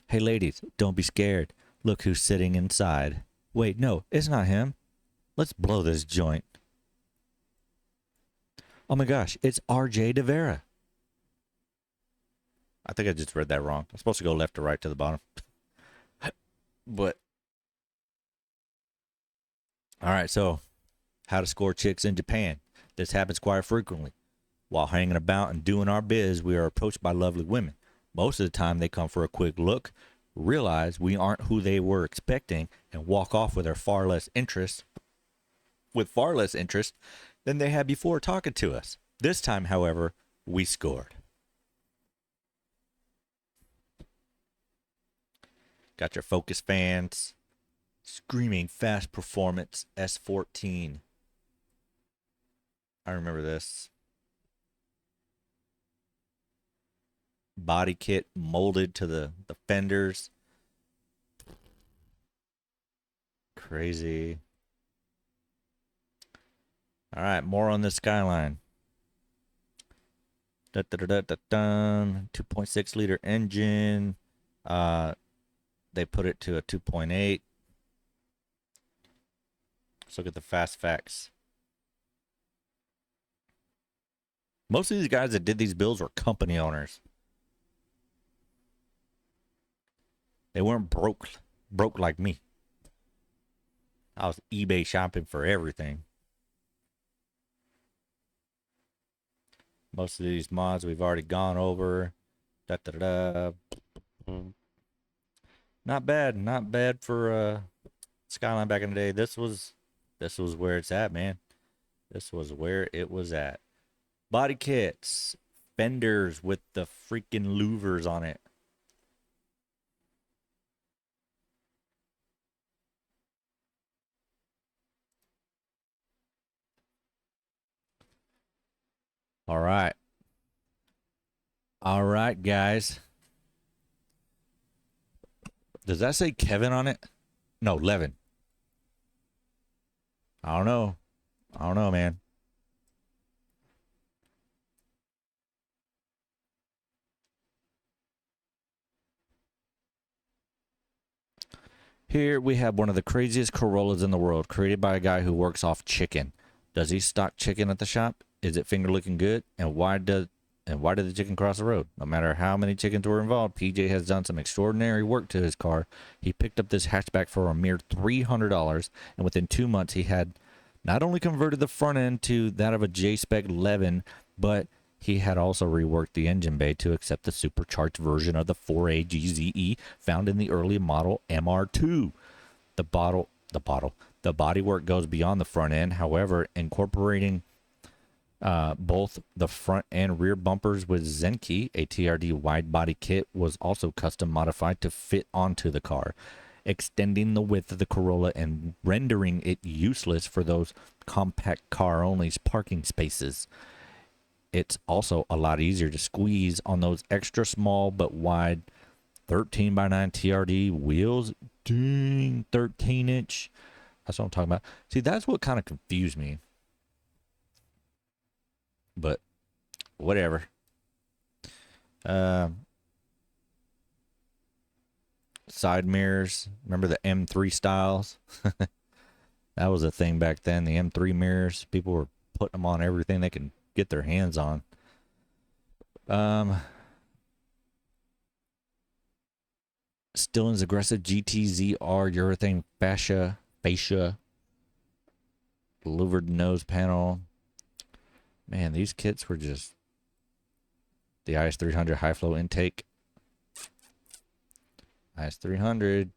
Hey ladies, don't be scared. Look who's sitting inside. Wait, no, it's not him. Let's blow this joint. Oh my gosh, it's RJ De Vera. I think I just read that wrong. I'm supposed to go left to right to the bottom. But all right, so how to score chicks in Japan. This happens quite frequently. While hanging about and doing our biz, we are approached by lovely women. Most of the time, they come for a quick look, realize we aren't who they were expecting, and walk off with far less interest than they had before talking to us. This time, however, we scored. Got your Focus fans. Screaming fast performance S14. I remember this. Body kit molded to the fenders. Crazy. All right, more on this Skyline. 2.6 liter engine. They put it to a 2.8. Let's look at the fast facts. Most of these guys that did these builds were company owners. They weren't broke like me. I was eBay shopping for everything. Most of these mods we've already gone over. Not bad for Skyline back in the day. This was where it's at, man. This was where it was at. Body kits, fenders with the freaking louvers on it. All right. All right, guys. Does that say Kevin on it? No, Levin. I don't know. I don't know, man. Here we have one of the craziest Corollas in the world, created by a guy who works off chicken. Does he stock chicken at the shop? Is it finger looking good? And why did the chicken cross the road? No matter how many chickens were involved, PJ has done some extraordinary work to his car. He picked up this hatchback for a mere $300, and within 2 months he had not only converted the front end to that of a J-Spec Levin, but he had also reworked the engine bay to accept the supercharged version of the 4A GZE found in the early model MR2. The bodywork goes beyond the front end, however, incorporating both the front and rear bumpers with Zenki. A TRD wide body kit was also custom modified to fit onto the car, extending the width of the Corolla and rendering it useless for those compact car only parking spaces. It's also a lot easier to squeeze on those extra small but wide 13x9 TRD wheels. Dang, 13-inch. That's what I'm talking about. See, that's what kind of confused me. But whatever. Side mirrors. Remember the M3 styles? That was a thing back then. The M3 mirrors. People were putting them on everything they can get their hands on. Stillen's aggressive GTZR urethane fascia, louvered nose panel. Man, these kits were just the IS300 high flow intake. IS300.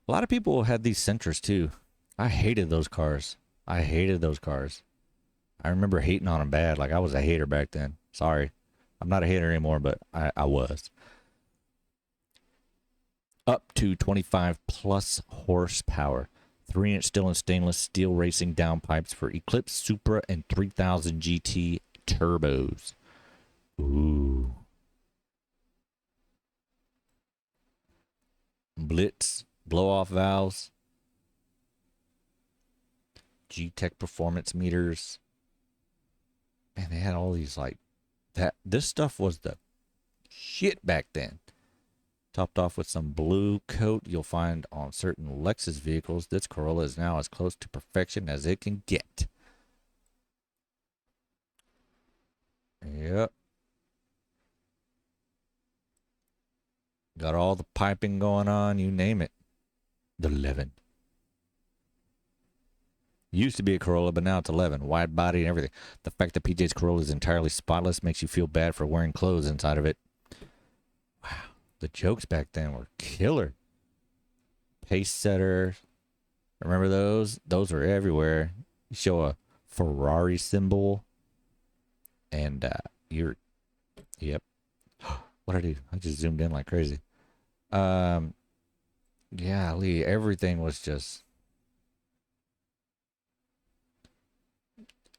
A lot of people had these Sentras too. I hated those cars. I remember hating on them bad. Like I was a hater back then. Sorry. I'm not a hater anymore, but I was. Up to 25 plus horsepower. 3-inch Stillen stainless steel racing downpipes for Eclipse, Supra, and 3000 GT turbos. Ooh. Blitz, blow-off valves. G-Tech performance meters. Man, they had all these like that. This stuff was the shit back then. Topped off with some blue coat you'll find on certain Lexus vehicles. This Corolla is now as close to perfection as it can get. Yep. Got all the piping going on, you name it. The Levin. Used to be a Corolla, but now it's 11. Wide body and everything. The fact that PJ's Corolla is entirely spotless makes you feel bad for wearing clothes inside of it. The jokes back then were killer. Pace setter. Remember those? Those were everywhere. You show a Ferrari symbol, and you're, yep. What I do? I just zoomed in like crazy. Um, yeah, Lee. Everything was just.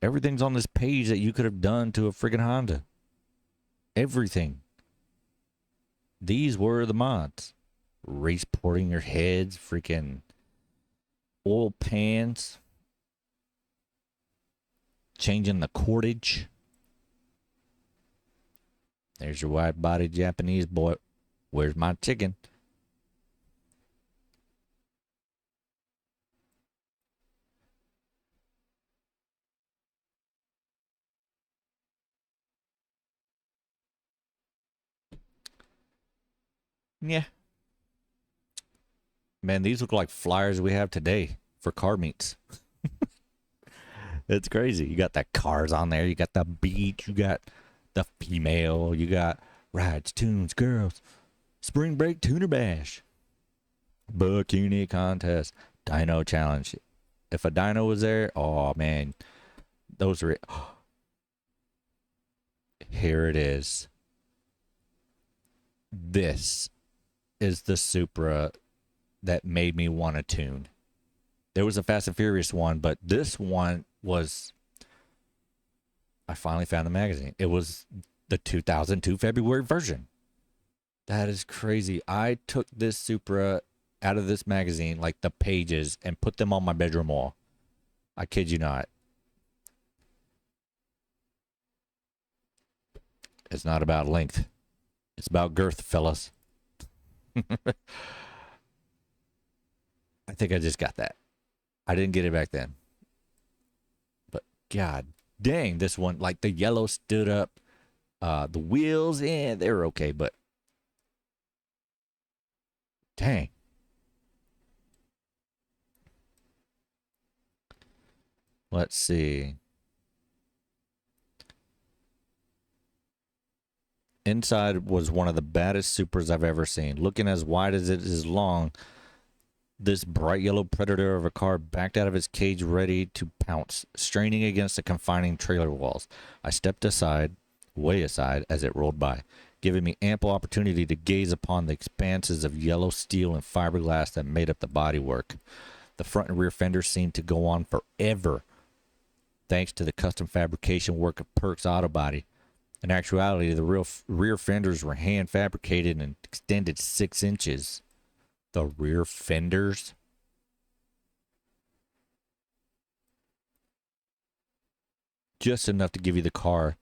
Everything's on this page that you could have done to a friggin' Honda. Everything. These were the mods. Race porting your heads, freaking oil pans, changing the cordage. There's your wide-bodied Japanese boy. Where's my chicken? Yeah. Man, these look like flyers we have today for car meets. It's crazy. You got the cars on there. You got the beach. You got the female. You got rides, tunes, girls. Spring break tuner bash. Bikini contest. Dyno challenge. If a dyno was there, oh man, those are it. Here it is. This is the Supra that made me want to tune. There was a Fast and Furious one, but this one was. I finally found the magazine. It was the 2002 February version. That is crazy. I took this Supra out of this magazine, like the pages, and put them on my bedroom wall. I kid you not. It's not about length. It's about girth, fellas. I think I just got that. I didn't get it back then. But god dang, this one, like the yellow stood up. The wheels, they were okay, but dang. Let's see. Inside was one of the baddest Supras I've ever seen. Looking as wide as it is long, this bright yellow predator of a car backed out of its cage ready to pounce, straining against the confining trailer walls. I stepped aside, way aside, as it rolled by, giving me ample opportunity to gaze upon the expanses of yellow steel and fiberglass that made up the bodywork. The front and rear fenders seemed to go on forever, thanks to the custom fabrication work of Perks Auto Body. In actuality, the rear fenders were hand fabricated and extended 6 inches. The rear fenders? Just enough to give the car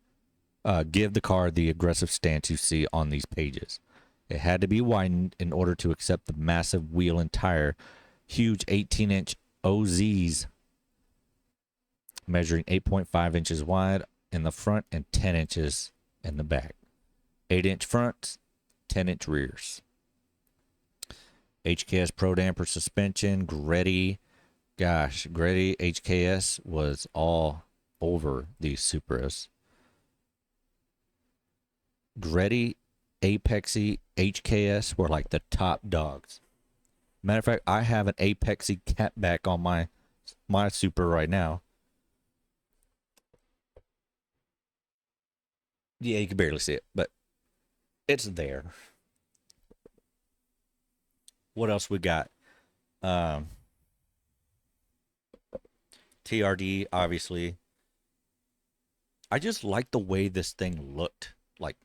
the aggressive stance you see on these pages. It had to be widened in order to accept the massive wheel and tire, huge 18-inch OZs measuring 8.5 inches wide in the front and 10 inches in the back. 8-inch fronts, 10-inch rears. HKS Pro Damper suspension, Greddy. Gosh, Greddy HKS was all over these Supras. Greddy, Apexy, HKS were like the top dogs. Matter of fact, I have an Apexy catback on my Supra right now. Yeah, you can barely see it, but it's there. What else we got? Um, TRD, obviously. I just like the way this thing looked. Like,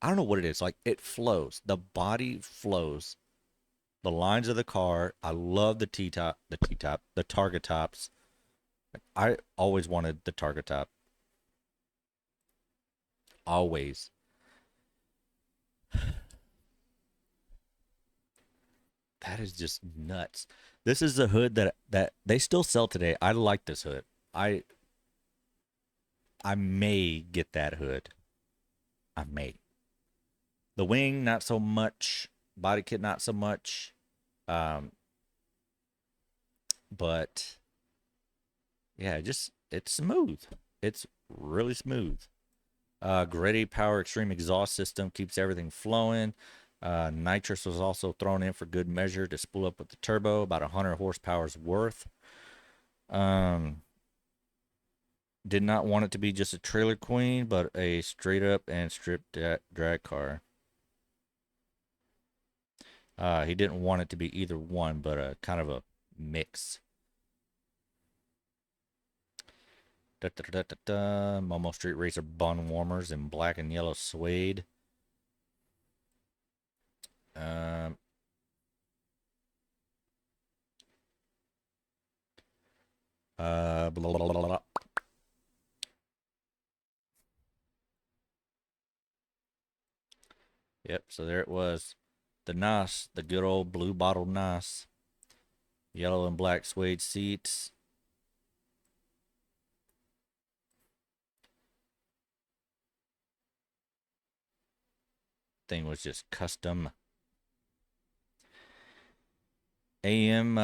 I don't know what it is. Like, it flows. The body flows. The lines of the car. I love the T-top, the target tops. I always wanted the target top. Always. That is just nuts. This is the hood that they still sell today. I like this hood. I may get that hood. I may. The wing, not so much. Body kit, not so much. Um, but yeah, just it's smooth. It's really smooth. Gritty Power Extreme exhaust system keeps everything flowing. Nitrous was also thrown in for good measure to spool up with the turbo, about 100 horsepower's worth. Did not want it to be just a trailer queen, but a straight up and stripped drag car. He didn't want it to be either one, but a kind of a mix. Momo Street Racer bun warmers in black and yellow suede. Blah, blah, blah, blah. Yep, so there it was. The NOS, the good old blue bottle NOS. Yellow and black suede seats. Thing was just custom. AM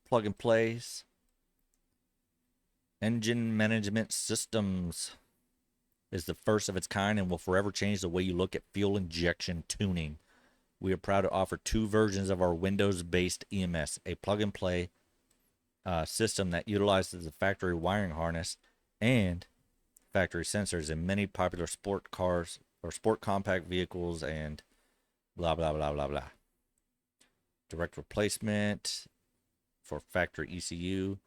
plug and plays. Engine management systems is the first of its kind and will forever change the way you look at fuel injection tuning. We are proud to offer two versions of our Windows-based EMS, a plug-and-play system that utilizes the factory wiring harness and factory sensors in many popular sport cars or sport compact vehicles and blah, blah, blah, blah, blah. Direct replacement for factory ECU.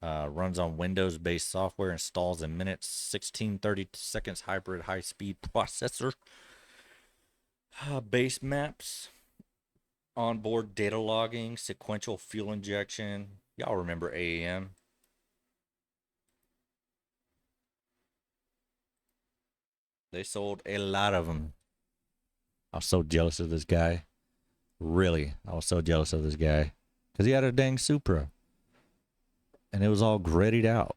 Runs on Windows-based software, installs in minutes, 1630 seconds hybrid high-speed processor. Base maps, onboard data logging, sequential fuel injection. Y'all remember AAM. They sold a lot of them. I was so jealous of this guy. Really, I was so jealous of this guy. Because he had a dang Supra. And it was all gritted out.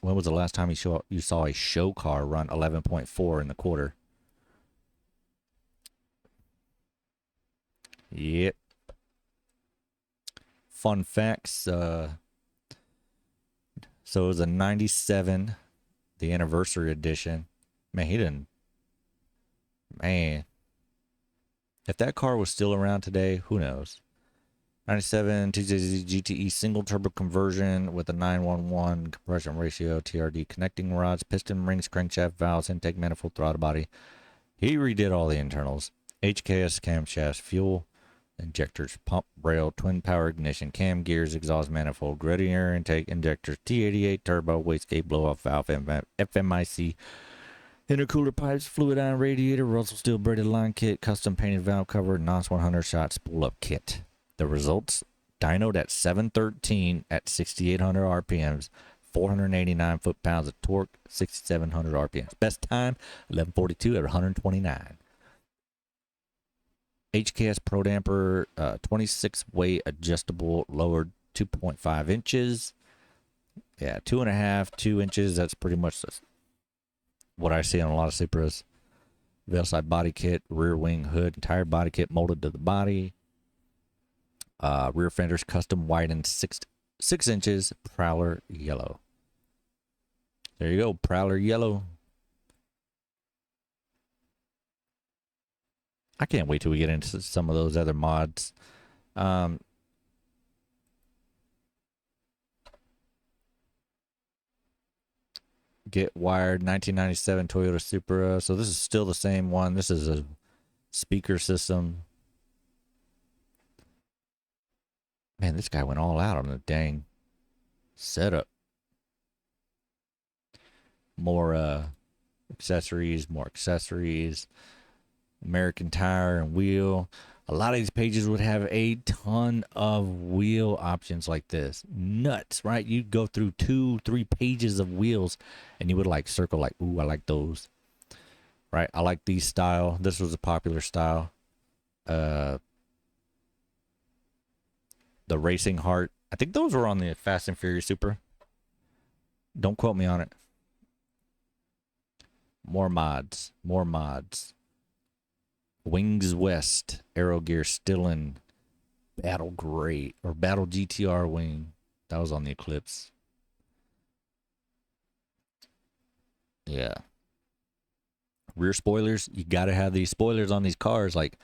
When was the last time you saw a show car run 11.4 in the quarter? Yep. Fun facts. So it was a 97, the anniversary edition. Man, he didn't. Man. If that car was still around today, who knows? 97 TJZ GTE single turbo conversion with a 911 compression ratio, TRD connecting rods, piston rings, crankshaft valves, intake manifold, throttle body. He redid all the internals. HKS camshafts, fuel injectors, pump, rail, twin power ignition, cam gears, exhaust manifold, gritty air intake, injectors, T88 turbo, wastegate blow off valve, FMIC, intercooler pipes, fluid ion radiator, Russell Steel braided line kit, custom painted valve cover, NOS 100 shot spool up kit. The results, dynoed at 713 at 6,800 RPMs, 489 foot-pounds of torque, 6,700 RPMs. Best time, 1142 at 129. HKS Pro Damper, 26-way adjustable, lowered 2.5 inches. Yeah, 2.5, 2 inches. That's pretty much what I see on a lot of Supras. Veilside body kit, rear wing hood, entire body kit molded to the body. Rear fenders custom widened 6 inches, Prowler yellow. There you go, Prowler yellow. I can't wait till we get into some of those other mods. Get wired 1997 Toyota Supra. So this is still the same one. This is a speaker system. Man, this guy went all out on the dang setup. More accessories, American Tire and wheel. A lot of these pages would have a ton of wheel options like this. Nuts, right? You'd go through 2-3 pages of wheels and you would like circle like, ooh, I like those. Right? I like these style. This was a popular style. The Racing Heart. I think those were on the Fast and Furious Super. Don't quote me on it. More mods. Wings West. Aero Gear still in Battle Gray or Battle GTR wing. That was on the Eclipse. Yeah. rear spoilers. You got to have these spoilers on these cars. Like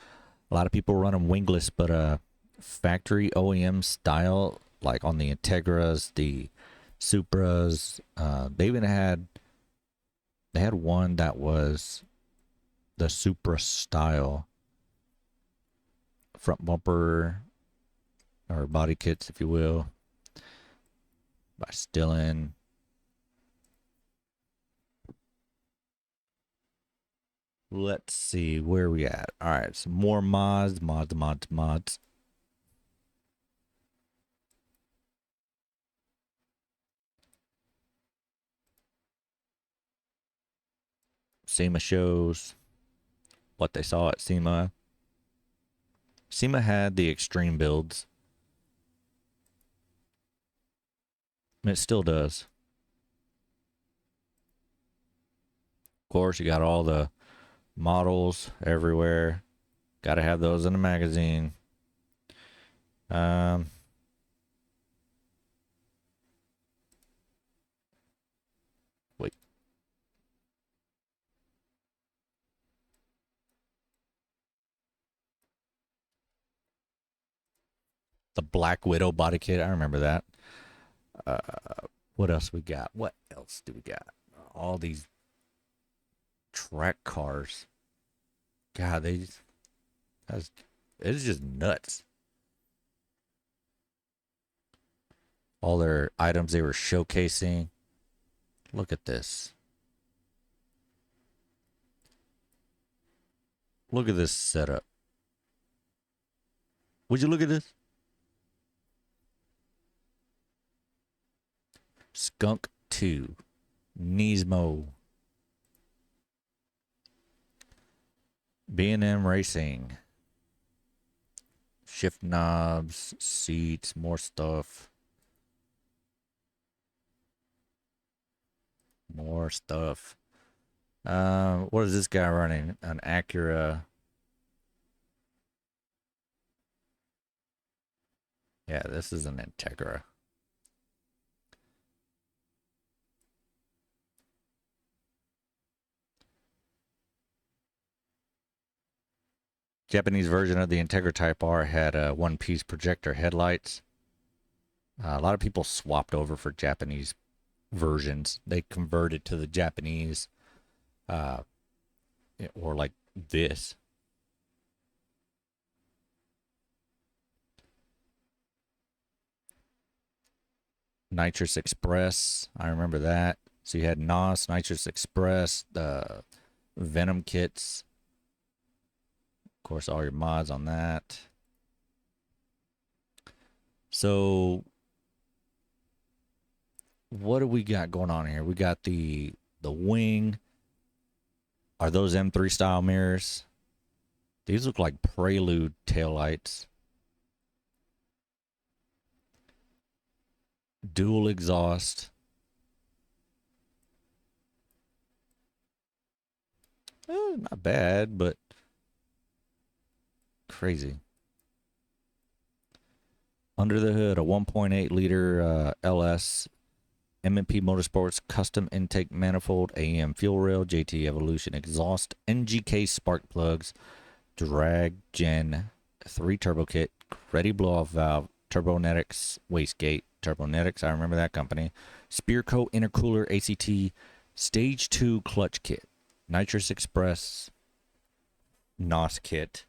a lot of people run them wingless, but factory OEM style, like on the Integras, the Supras. They had one that was the Supra style front bumper or body kits, if you will, by Stillen. Let's see where we at. All right, some more mods. SEMA shows what they saw at SEMA. SEMA had the extreme builds. And it still does. Of course, you got all the models everywhere. Got to have those in the magazine. Wait. The Black Widow body kit. I remember that. What else we got? What else do we got? All these track cars. God, it's just nuts. All their items they were showcasing. Look at this. Look at this setup. Would you look at this? Skunk 2. Nismo. B&M Racing. Shift knobs, seats, more stuff. More stuff. What is this guy running? An Acura. Yeah, this is an Integra. Japanese version of the Integra Type R had one-piece projector headlights. A lot of people swapped over for Japanese versions. They converted to the Japanese, or like this. Nitrous Express, I remember that. So you had NOS, Nitrous Express, the Venom kits. Of course, all your mods on that. So what do we got going on here? We got the wing. Are those M3 style mirrors? These look like Prelude taillights. Dual exhaust. Not bad, but crazy. Under the hood, a 1.8 liter LS M&P Motorsports custom intake manifold, AM fuel rail, JT Evolution exhaust, NGK spark plugs, drag gen 3 turbo kit, ready blow off valve, Turbonetics wastegate, Turbonetics, I remember that company, Spearco intercooler ACT, stage 2 clutch kit, Nitrous Express NOS kit,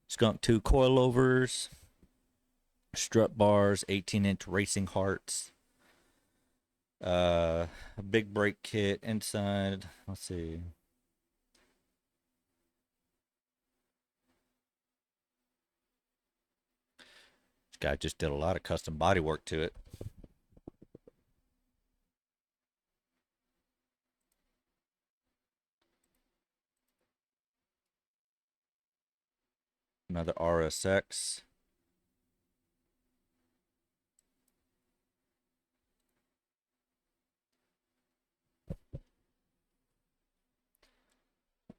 Skunk 2 coilovers, strut bars, 18-inch racing hearts, a big brake kit inside. Let's see. This guy just did a lot of custom body work to it. Another RSX.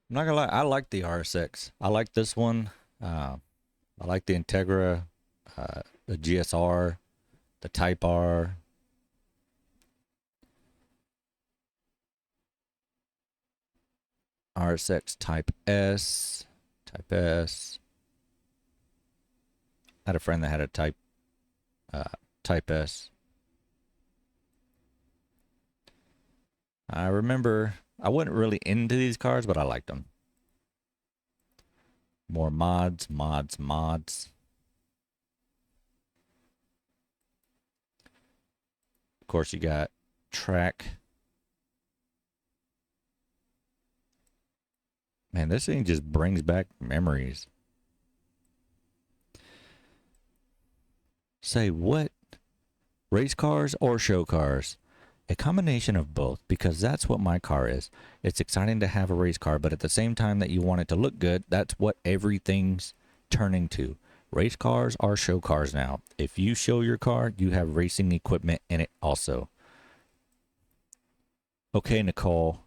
I'm not gonna lie, I like the RSX. I like this one. I like the Integra, the GSR, the Type R. RSX Type S. Type S. I had a friend that had a Type S. I remember I wasn't really into these cars, but I liked them. More mods. Of course, you got track. Man, this thing just brings back memories. Say what? Race cars or show cars? A combination of both, because that's what my car is. It's exciting to have a race car, but at the same time that you want it to look good, that's what everything's turning to. Race cars are show cars now. If you show your car, you have racing equipment in it also. Okay, Nicole,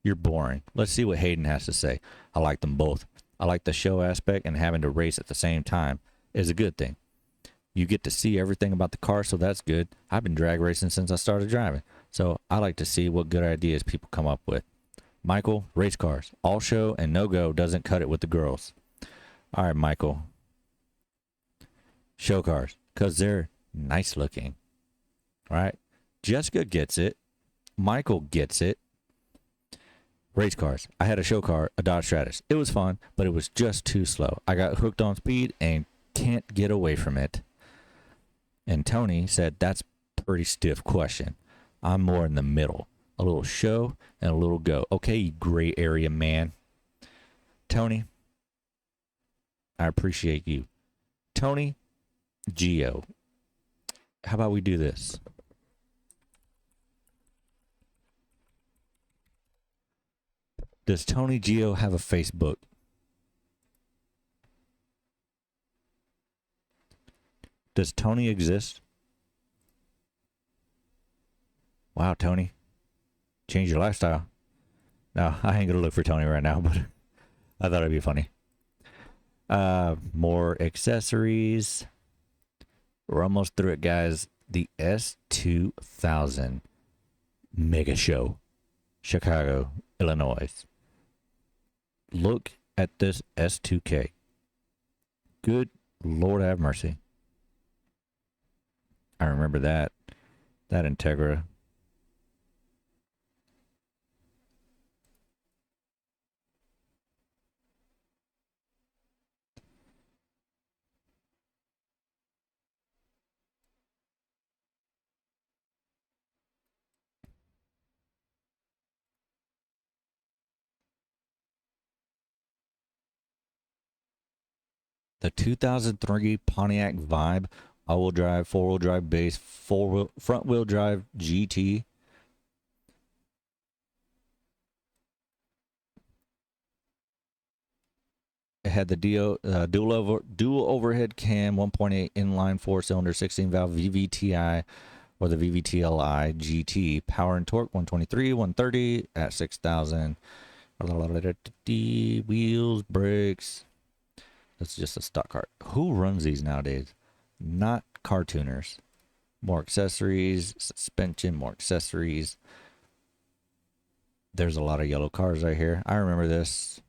you're boring. Let's see what Hayden has to say. I like them both. I like the show aspect, and having to race at the same time is a good thing. You get to see everything about the car, so that's good. I've been drag racing since I started driving, so I like to see what good ideas people come up with. Michael, race cars. All show and no go doesn't cut it with the girls. All right, Michael. Show cars, because they're nice looking. All right? Jessica gets it. Michael gets it. Race cars. I had a show car, a Dodge Stratus. It was fun, but it was just too slow. I got hooked on speed and can't get away from it. And Tony said, that's pretty stiff question. I'm more in the middle. A little show and a little go. Okay, you gray area man. Tony, I appreciate you. Tony, Geo, how about we do this? Does Tony Geo have a Facebook? Does Tony exist? Wow, Tony. Change your lifestyle. No, I ain't gonna look for Tony right now, but I thought it'd be funny. More accessories. We're almost through it, guys. The S2000 Mega Show, Chicago, Illinois. Look at this S2K. Good Lord have mercy. I remember that Integra. The 2003 Pontiac Vibe, all-wheel drive, four-wheel drive base, front-wheel drive GT. It had the dual overhead cam, 1.8 inline four-cylinder, 16-valve VVTi or the VVTLi GT. Power and torque, 123, 130 at 6,000. Wheels, brakes. That's just a stock car. Who runs these nowadays? Not car tuners. More accessories, suspension, more accessories. There's a lot of yellow cars right here. I remember this.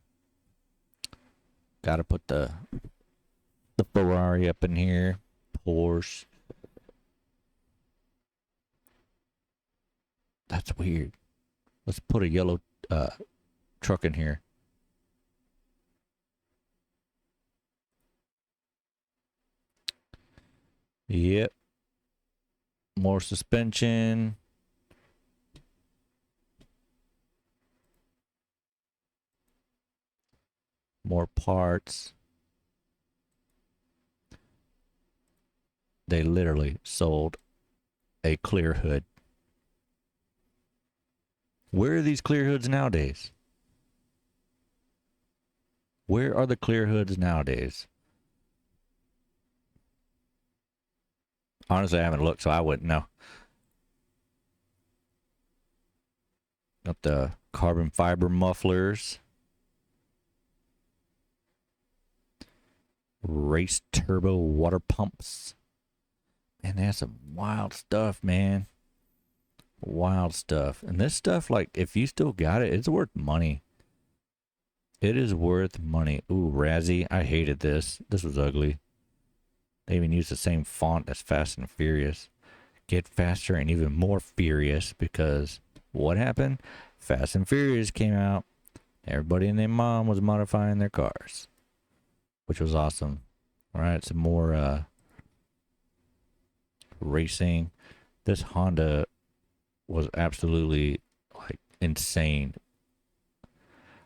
Got to put the Ferrari up in here. Porsche. That's weird. Let's put a yellow truck in here. Yep. More suspension. More parts. They literally sold a clear hood. Where are these clear hoods nowadays? Where are the clear hoods nowadays? Honestly, I haven't looked, so I wouldn't know. Got the carbon fiber mufflers. Race turbo water pumps. Man, that's some wild stuff, man. Wild stuff. And this stuff, like, if you still got it, it's worth money. It is worth money. Ooh, Razzie. I hated this. This was ugly. They even used the same font as Fast and Furious. Get faster and even more furious because what happened? Fast and Furious came out. Everybody and their mom was modifying their cars, which was awesome. All right, some more racing. This Honda was absolutely like insane.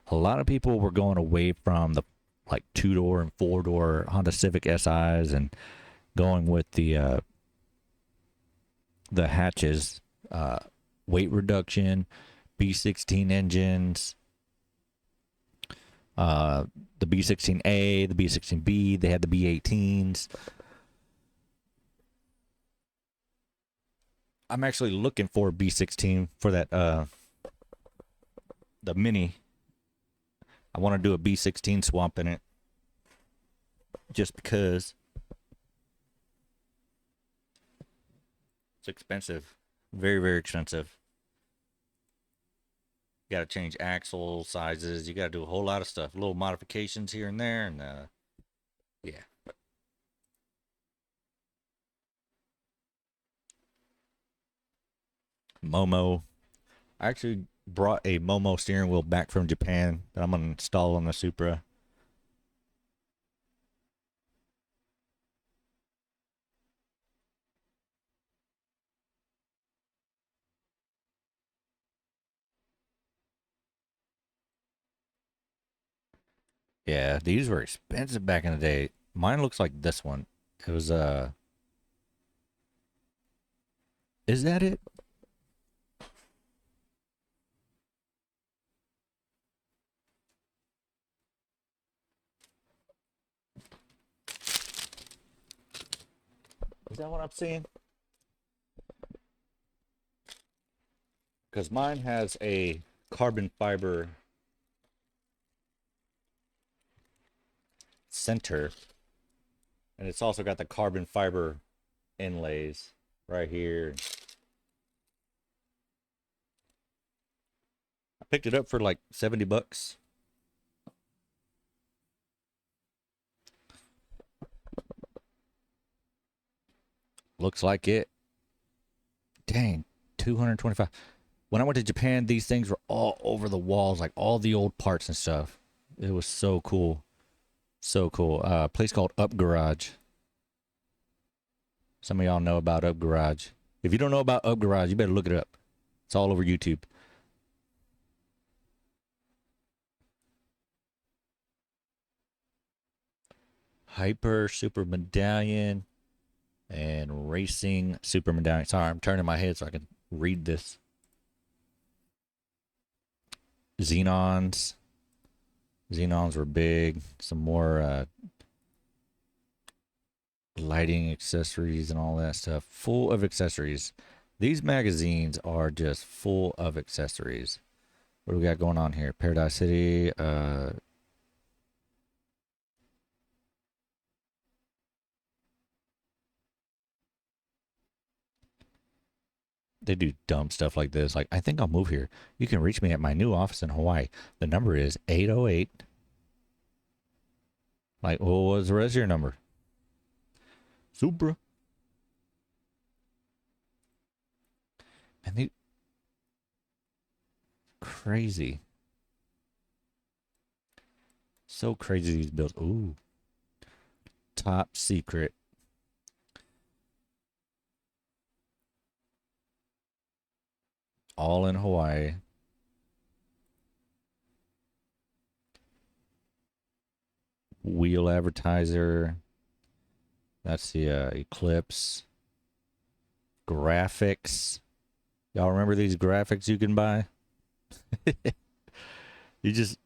A lot of people were going away from the like 2-door and 4-door Honda Civic SIs and going with the hatches, weight reduction, B16 engines, the B16A, the B16B. They had the B18s. I'm actually looking for a B16 for that the Mini. I want to do a B16 swap in it just because it's expensive. Very, very expensive. You got to change axle sizes. You got to do a whole lot of stuff. Little modifications here and there. And yeah. Momo. I actually brought a Momo steering wheel back from Japan that I'm going to install on the Supra. Yeah, these were expensive back in the day. Mine looks like this one. It was is that it? Is that what I'm seeing? Because mine has a carbon fiber center, and it's also got the carbon fiber inlays right here. I picked it up for like $70. Looks like it. Dang, 225. When I went to Japan, these things were all over the walls, like all the old parts and stuff. It was so cool. So cool. A place called Up Garage. Some of y'all know about Up Garage. If you don't know about Up Garage, you better look it up. It's all over YouTube. Hyper Super Medallion and Racing Super Medallion. Sorry, I'm turning my head so I can read this. Xenons. Xenons were big. Some more lighting accessories and all that stuff. Full of accessories. These magazines are just full of accessories. What do we got going on here? Paradise City. They do dumb stuff like this. Like, I think I'll move here. You can reach me at my new office in Hawaii. The number is 808. Like, well, what's the rest of your number? Supra. And they crazy. So crazy these builds. Ooh. Top secret. All in Hawaii. Wheel advertiser. That's the Eclipse. Graphics. Y'all remember these graphics you can buy? you just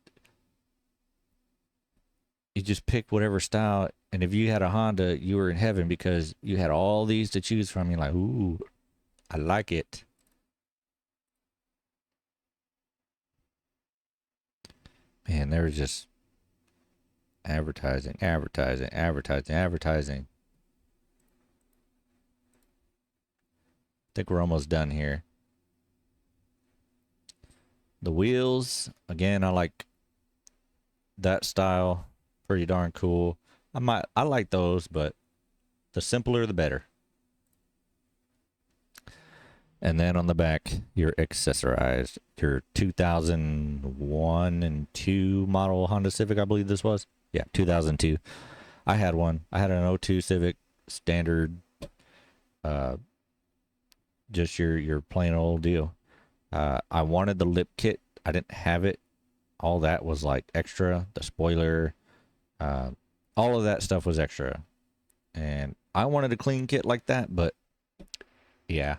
you just pick whatever style, and if you had a Honda, you were in heaven because you had all these to choose from. You're like, ooh, I like it. Man, there was just advertising, advertising, advertising, advertising. I think we're almost done here. The wheels, again, I like that style, pretty darn cool. I like those, but the simpler the better. And then on the back, you're accessorized. Your 2001 and 2 model Honda Civic, I believe this was. Yeah, 2002. I had one. I had an '02 Civic standard, uh, just your plain old deal. I wanted the lip kit. I didn't have it. All that was like extra. The spoiler, uh, all of that stuff was extra. And I wanted a clean kit like that, but yeah.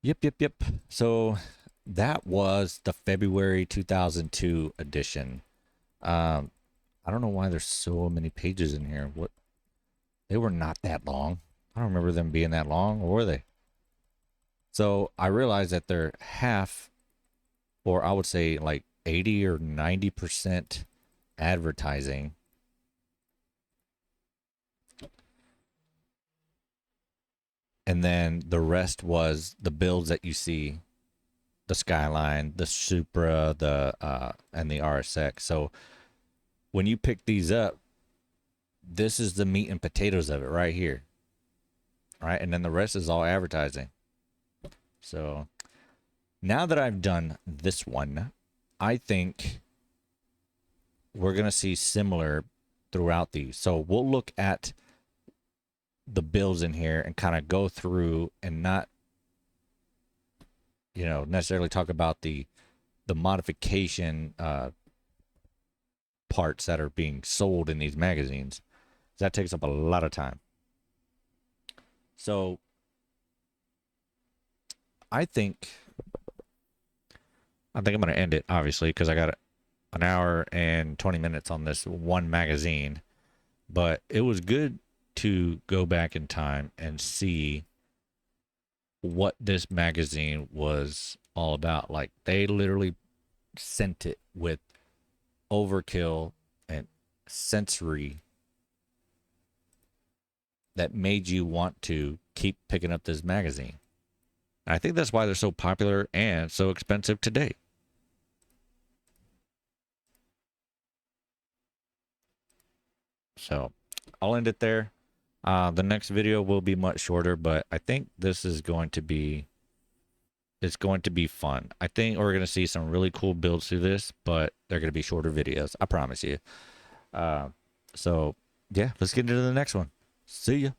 Yep. So that was the February 2002 edition. Um, I don't know why there's so many pages in here. What? They were not that long. I don't remember them being that long, or were they? So I realized that they're half, or I would say like 80 or 90% advertising. And then the rest was the builds that you see, the Skyline, the Supra, the and the RSX. So when you pick these up, this is the meat and potatoes of it right here. Right? And then the rest is all advertising. So now that I've done this one, I think we're going to see similar throughout these. So we'll look at the builds in here and kind of go through and not, necessarily talk about the modification parts that are being sold in these magazines. That takes up a lot of time. So I think I'm going to end it, obviously, because I got an hour and 20 minutes on this one magazine. But it was good to go back in time and see what this magazine was all about. Like, they literally sent it with overkill and sensory that made you want to keep picking up this magazine. I think that's why they're so popular and so expensive today. So I'll end it there. The next video will be much shorter, but I think this is going to be, it's going to be fun. I think we're going to see some really cool builds through this, but they're going to be shorter videos. I promise you. So yeah, let's get into the next one. See ya.